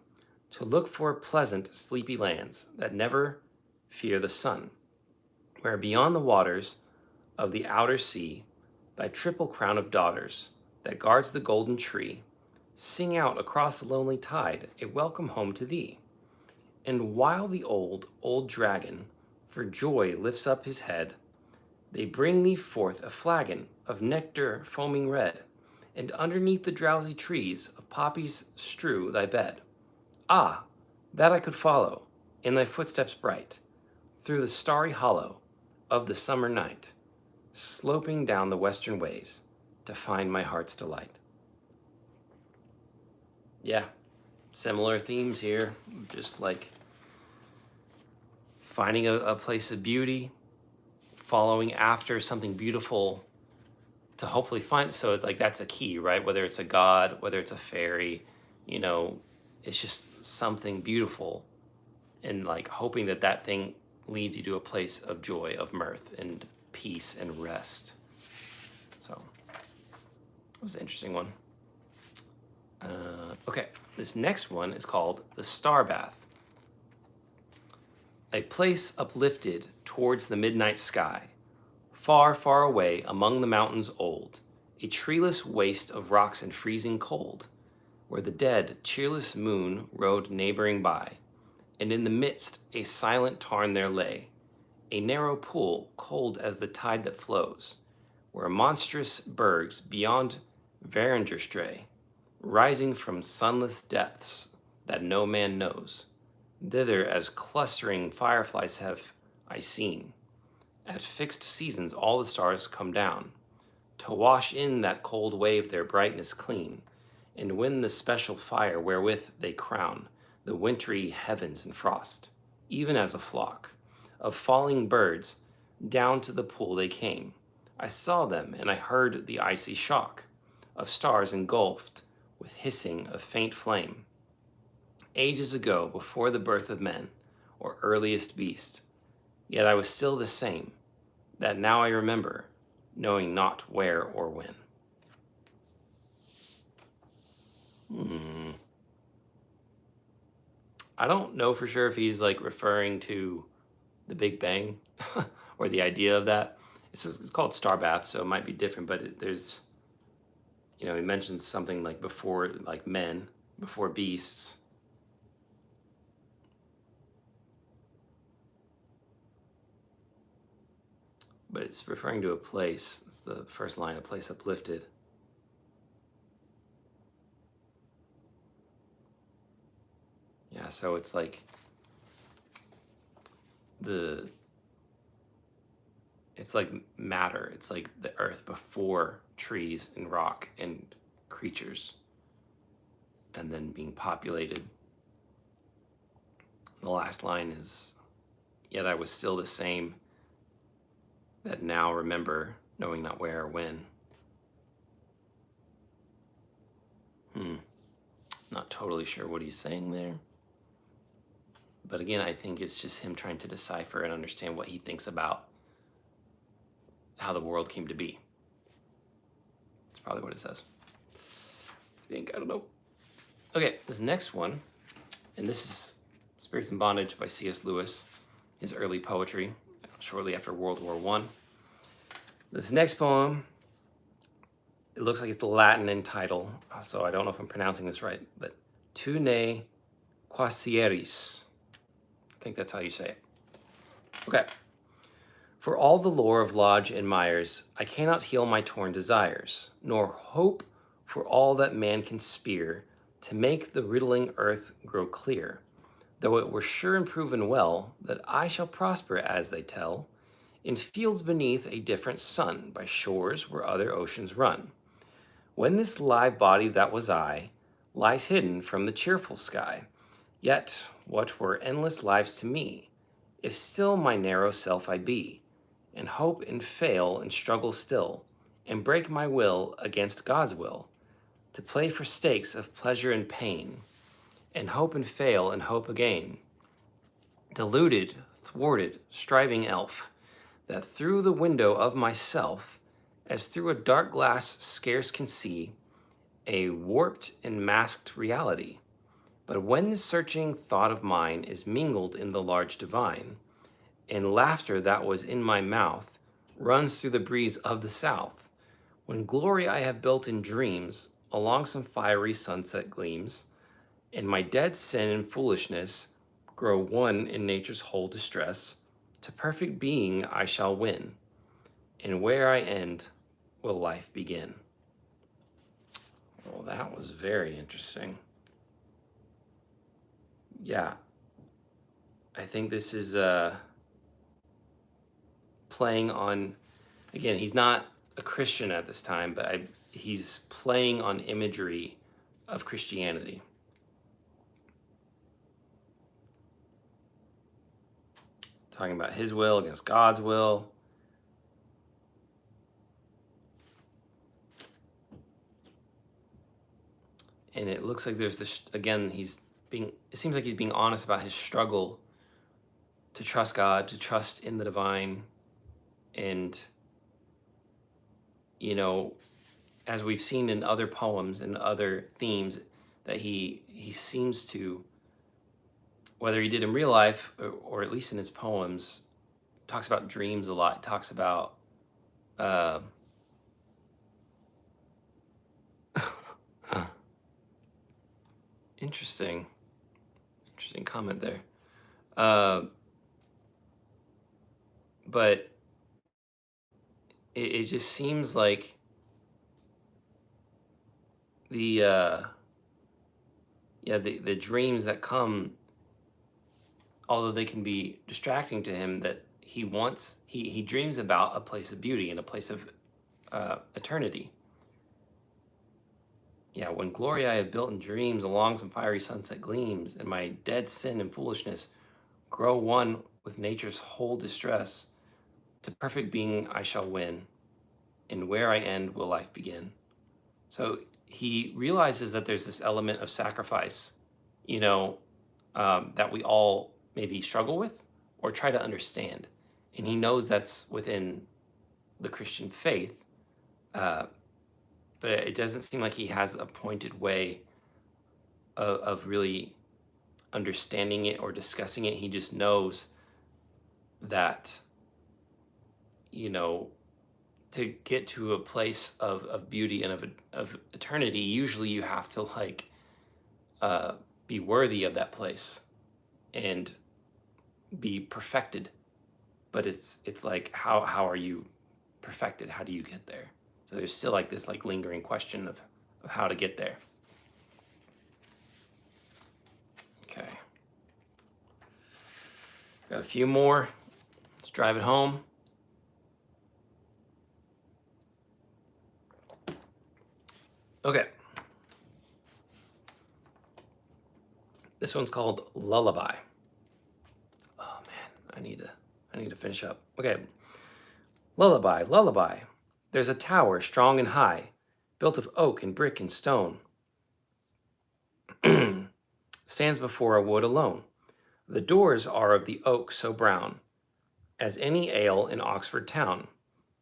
Speaker 1: to look for pleasant sleepy lands that never fear the sun, where beyond the waters of the outer sea, thy triple crown of daughters that guards the golden tree, sing out across the lonely tide a welcome home to thee. And while the old dragon for joy lifts up his head, they bring thee forth a flagon of nectar foaming red, and underneath the drowsy trees of poppies strew thy bed. Ah, that I could follow in thy footsteps bright, through the starry hollow of the summer night, sloping down the western ways to find my heart's delight. Yeah, similar themes here. Just like finding a place of beauty, following after something beautiful to hopefully find. So it's like that's a key, right? Whether it's a god, whether it's a fairy, you know, it's just something beautiful, and like hoping that that thing leads you to a place of joy, of mirth, and peace and rest. So that was an interesting one. Okay, this next one is called the Star Bath. A place uplifted towards the midnight sky, far, far away among the mountains old, a treeless waste of rocks and freezing cold, where the dead, cheerless moon rode neighboring by, and in the midst a silent tarn there lay, a narrow pool, cold as the tide that flows, where monstrous bergs beyond Varinger stray, rising from sunless depths that no man knows. Thither as clustering fireflies have I seen. At fixed seasons all the stars come down, to wash in that cold wave their brightness clean, and win the special fire wherewith they crown the wintry heavens in frost. Even as a flock of falling birds, down to the pool they came. I saw them, and I heard the icy shock of stars engulfed with hissing of faint flame. Ages ago, before the birth of men, or earliest beast, yet I was still the same, that now I remember, knowing not where or when. I don't know for sure if he's like referring to the Big Bang or the idea of that. It's called Star Bath, so it might be different, but there's, you know, he mentions something like before, like men, before beasts. But it's referring to a place. It's the first line, a place uplifted. Yeah, so it's like it's like matter. It's like the earth before trees and rock and creatures, and then being populated. The last line is, yet I was still the same, that now remember, knowing not where or when. Not totally sure what he's saying there. But again, I think it's just him trying to decipher and understand what he thinks about how the world came to be. That's probably what it says. I don't know. Okay, this next one, and this is Spirits in Bondage by C.S. Lewis, his early poetry, shortly after World War I. This next poem, it looks like it's the Latin in title, so I don't know if I'm pronouncing this right, but Tu ne quasieris. I think that's how you say it. Okay. For all the lore of Lodge and Myers, I cannot heal my torn desires, nor hope for all that man can spear to make the riddling earth grow clear, though it were sure and proven well that I shall prosper, as they tell, in fields beneath a different sun, by shores where other oceans run. When this live body that was I lies hidden from the cheerful sky, yet what were endless lives to me, if still my narrow self I be, and hope and fail and struggle still, and break my will against God's will, to play for stakes of pleasure and pain, and hope and fail and hope again. Deluded, thwarted, striving elf, that through the window of myself, as through a dark glass scarce can see, a warped and masked reality. But when this searching thought of mine is mingled in the large divine, and laughter that was in my mouth runs through the breeze of the south, when glory I have built in dreams along some fiery sunset gleams, and my dead sin and foolishness grow one in nature's whole distress, to perfect being I shall win, and where I end will life begin. Well, that was very interesting. Yeah, I think this is playing on, again, he's not a Christian at this time, but he's playing on imagery of Christianity. talking about his will against God's will. And it looks like there's this, again, it seems like he's being honest about his struggle to trust God, to trust in the divine. And, you know, as we've seen in other poems and other themes, that he seems to, whether he did in real life or at least in his poems, talks about dreams a lot. Talks about interesting comment there. But it just seems like the dreams that come, although they can be distracting to him, that he dreams about a place of beauty and a place of eternity. Yeah, when glory I have built in dreams along some fiery sunset gleams, and my dead sin and foolishness grow one with nature's whole distress, to perfect being I shall win, and where I end will life begin. So he realizes that there's this element of sacrifice, that we all maybe struggle with or try to understand. And he knows that's within the Christian faith, but it doesn't seem like he has a pointed way of really understanding it or discussing it. He just knows that, to get to a place of beauty and of eternity, usually you have to be worthy of that place and be perfected. But it's like, how are you perfected? How do you get there? So there's still this lingering question of how to get there. Okay. Got a few more. Let's drive it home. Okay. This one's called Lullaby. Oh man, I need to finish up. Okay. Lullaby, lullaby. There's a tower strong and high, built of oak and brick and stone. Stands before a wood alone. The doors are of the oak so brown as any ale in Oxford town.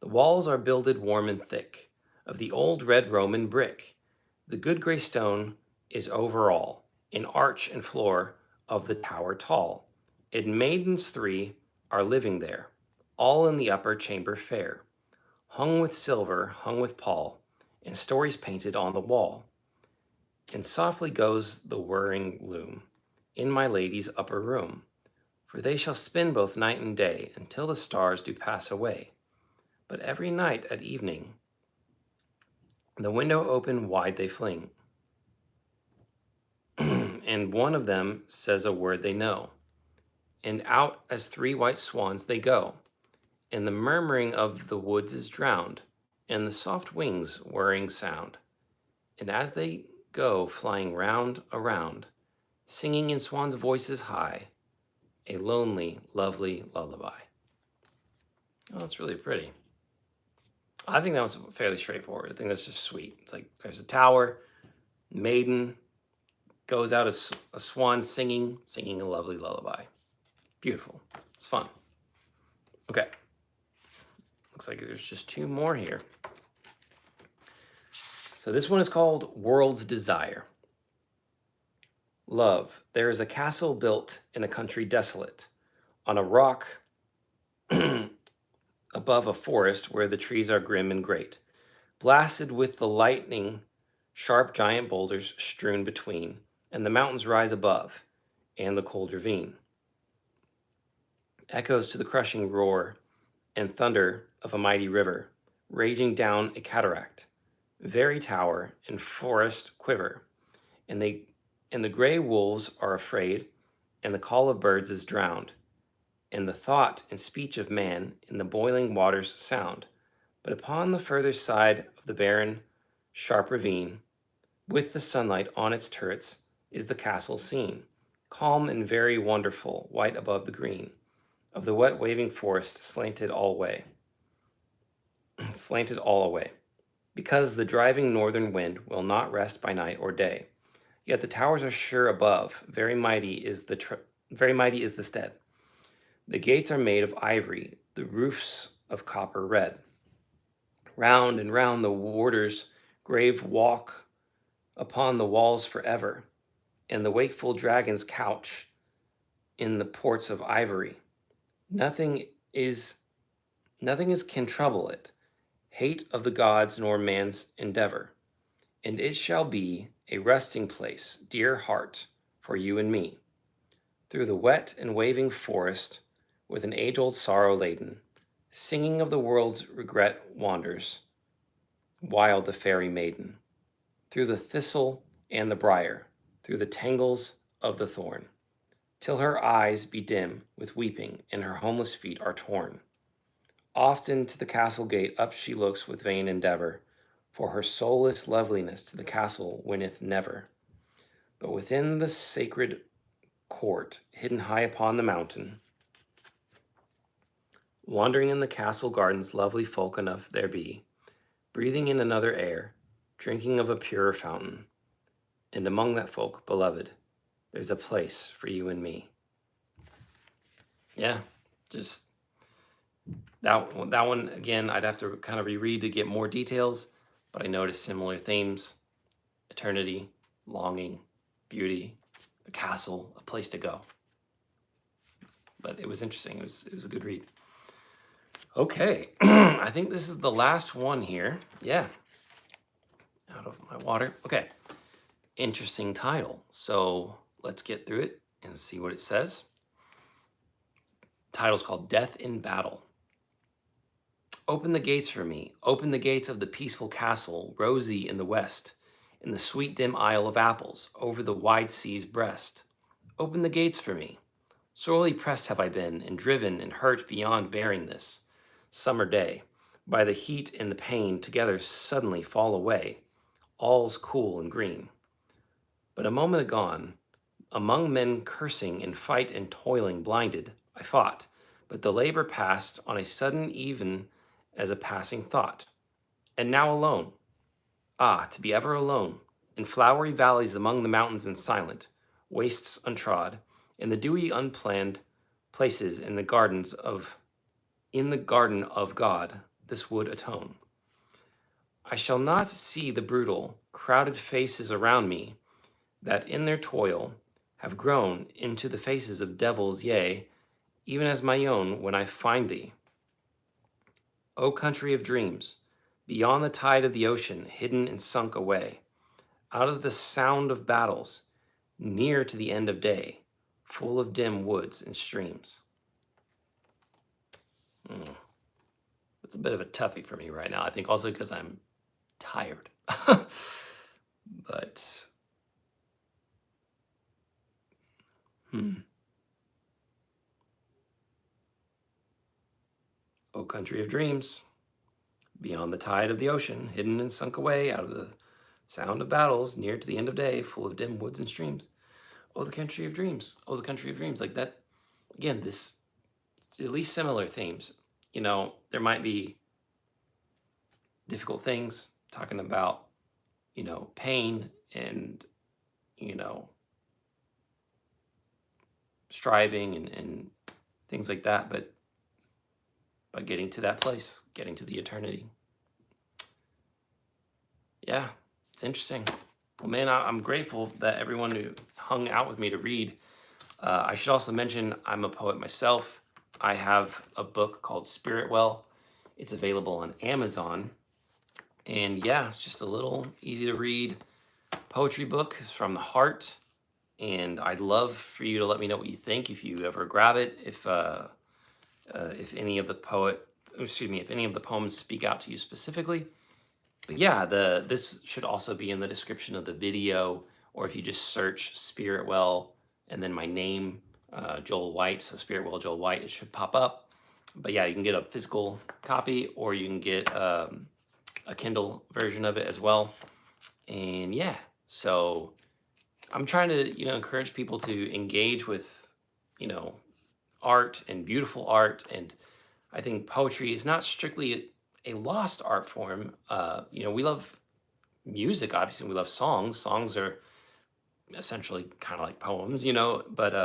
Speaker 1: The walls are builded warm and thick, of the old red Roman brick. The good grey stone is over all, in arch and floor of the tower tall. And maidens three are living there, all in the upper chamber fair, hung with silver, hung with pall, and stories painted on the wall. And softly goes the whirring loom in my lady's upper room, for they shall spin both night and day until the stars do pass away. But every night at evening, the window open wide they fling, and one of them says a word they know, and out as three white swans they go, and the murmuring of the woods is drowned, and the soft wings whirring sound. And as they go flying round around, singing in swans' voices high, a lonely, lovely lullaby. Oh, that's really pretty. I think that was fairly straightforward. I think that's just sweet. It's like there's a tower, maiden goes out as a swan singing a lovely lullaby. Beautiful. It's fun. Okay. Looks like there's just two more here. So this one is called World's Desire. Love, there is a castle built in a country desolate, on a rock above a forest where the trees are grim and great, blasted with the lightning, sharp giant boulders strewn between, and the mountains rise above, and the cold ravine echoes to the crushing roar and thunder of a mighty river, raging down a cataract. Very tower and forest quiver, and the gray wolves are afraid, and the call of birds is drowned, and the thought and speech of man in the boiling waters sound. But upon the further side of the barren, sharp ravine, with the sunlight on its turrets, is the castle seen, calm and very wonderful, white above the green. of the wet waving forest slanted all away, slanted all away, because the driving northern wind will not rest by night or day. Yet the towers are sure above, very mighty is the stead. The gates are made of ivory, the roofs of copper red. Round and round the warders grave walk upon the walls forever, and the wakeful dragons couch in the ports of ivory. Nothing is can trouble it, hate of the gods nor man's endeavor. And it shall be a resting place, dear heart, for you and me. Through the wet and waving forest, with an age-old sorrow laden, singing of the world's regret wanders, wild the fairy maiden. Through the thistle and the briar, through the tangles of the thorn, till her eyes be dim with weeping and her homeless feet are torn. Often to the castle gate up she looks with vain endeavor, for her soulless loveliness to the castle winneth never. But within the sacred court, hidden high upon the mountain, wandering in the castle gardens, lovely folk enough there be, breathing in another air, drinking of a purer fountain. And among that folk, beloved, there's a place for you and me. Yeah, just that one again, I'd have to kind of reread to get more details, but I noticed similar themes: eternity, longing, beauty, a castle, a place to go. But it was interesting. It was a good read. Okay, I think this is the last one here. Yeah, out of my water. Okay, interesting title. So let's get through it and see what it says. Title's called Death in Battle. Open the gates for me. Open the gates of the peaceful castle, rosy in the west, in the sweet dim isle of apples, over the wide sea's breast. Open the gates for me. Sorely pressed have I been, and driven and hurt beyond bearing this summer day, by the heat and the pain together suddenly fall away. All's cool and green. But a moment agone, among men cursing in fight and toiling blinded, I fought, but the labor passed on a sudden even as a passing thought. And now alone, ah, to be ever alone, in flowery valleys among the mountains and silent, wastes untrod, in the dewy unplanned places in the garden of God, this would atone. I shall not see the brutal, crowded faces around me that in their toil have grown into the faces of devils, yea, even as my own when I find thee. O country of dreams, beyond the tide of the ocean, hidden and sunk away, out of the sound of battles, near to the end of day, full of dim woods and streams. That's a bit of a toughie for me right now. I think also because I'm tired. But, O country of dreams, beyond the tide of the ocean, hidden and sunk away, out of the sound of battles, near to the end of day, full of dim woods and streams. Oh, the country of dreams. Oh, the country of dreams. Like that, again, this, at least similar themes. You know, there might be difficult things, talking about, you know, pain and, you know, striving and things like that, but getting to that place, getting to the eternity. Yeah, it's interesting. Well, man, I'm grateful that everyone who hung out with me to read. I should also mention I'm a poet myself. I have a book called Spirit Well. It's available on Amazon. And yeah, it's just a little easy to read poetry book. It's from the heart. And I'd love for you to let me know what you think if you ever grab it. If any of the poems speak out to you specifically. But yeah, this should also be in the description of the video, or if you just search Spirit Well and then my name, Joel White, so Spirit Well Joel White, it should pop up. But yeah, you can get a physical copy, or you can get a Kindle version of it as well. And yeah, so I'm trying to, encourage people to engage with, art and beautiful art. And I think poetry is not strictly a lost art form. We love music, obviously, we love songs. Songs are essentially kind of like poems, but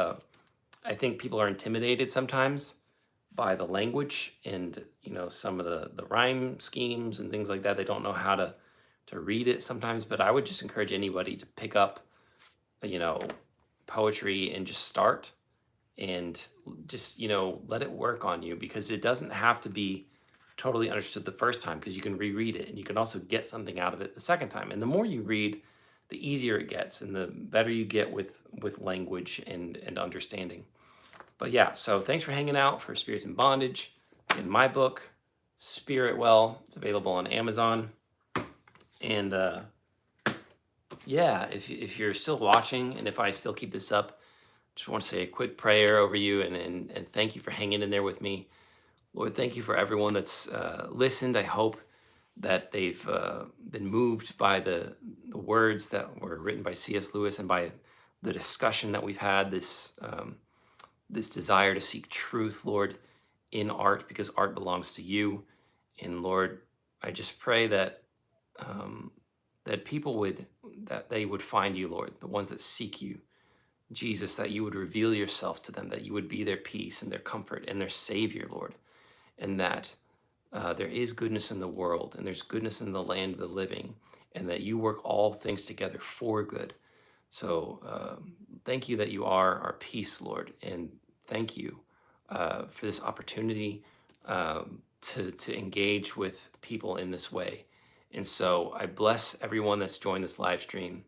Speaker 1: I think people are intimidated sometimes by the language and some of the rhyme schemes and things like that. They don't know how to read it sometimes. But I would just encourage anybody to pick up you know poetry and just start, and just let it work on you, because it doesn't have to be totally understood the first time, because you can reread it and you can also get something out of it the second time. And the more you read, the easier it gets and the better you get with language and understanding. But yeah, so thanks for hanging out for Spirits in Bondage. In my book, Spirit Well, it's available on Amazon. And yeah, if you're still watching, and if I still keep this up, just want to say a quick prayer over you, and thank you for hanging in there with me. Lord, thank you for everyone that's listened. I hope that they've been moved by the words that were written by C.S. Lewis, and by the discussion that we've had, this desire to seek truth, Lord, in art, because art belongs to you. And Lord, I just pray that that they would find you, Lord, the ones that seek you, Jesus, that you would reveal yourself to them, that you would be their peace and their comfort and their savior, Lord, and that there is goodness in the world, and there's goodness in the land of the living, and that you work all things together for good. So thank you that you are our peace, Lord, and thank you for this opportunity to engage with people in this way. And so I bless everyone that's joined this live stream,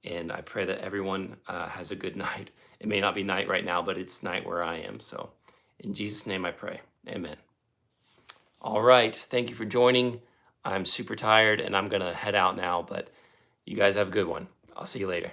Speaker 1: and I pray that everyone has a good night. It may not be night right now, but it's night where I am. So in Jesus' name I pray. Amen. All right. Thank you for joining. I'm super tired and I'm going to head out now, but you guys have a good one. I'll see you later.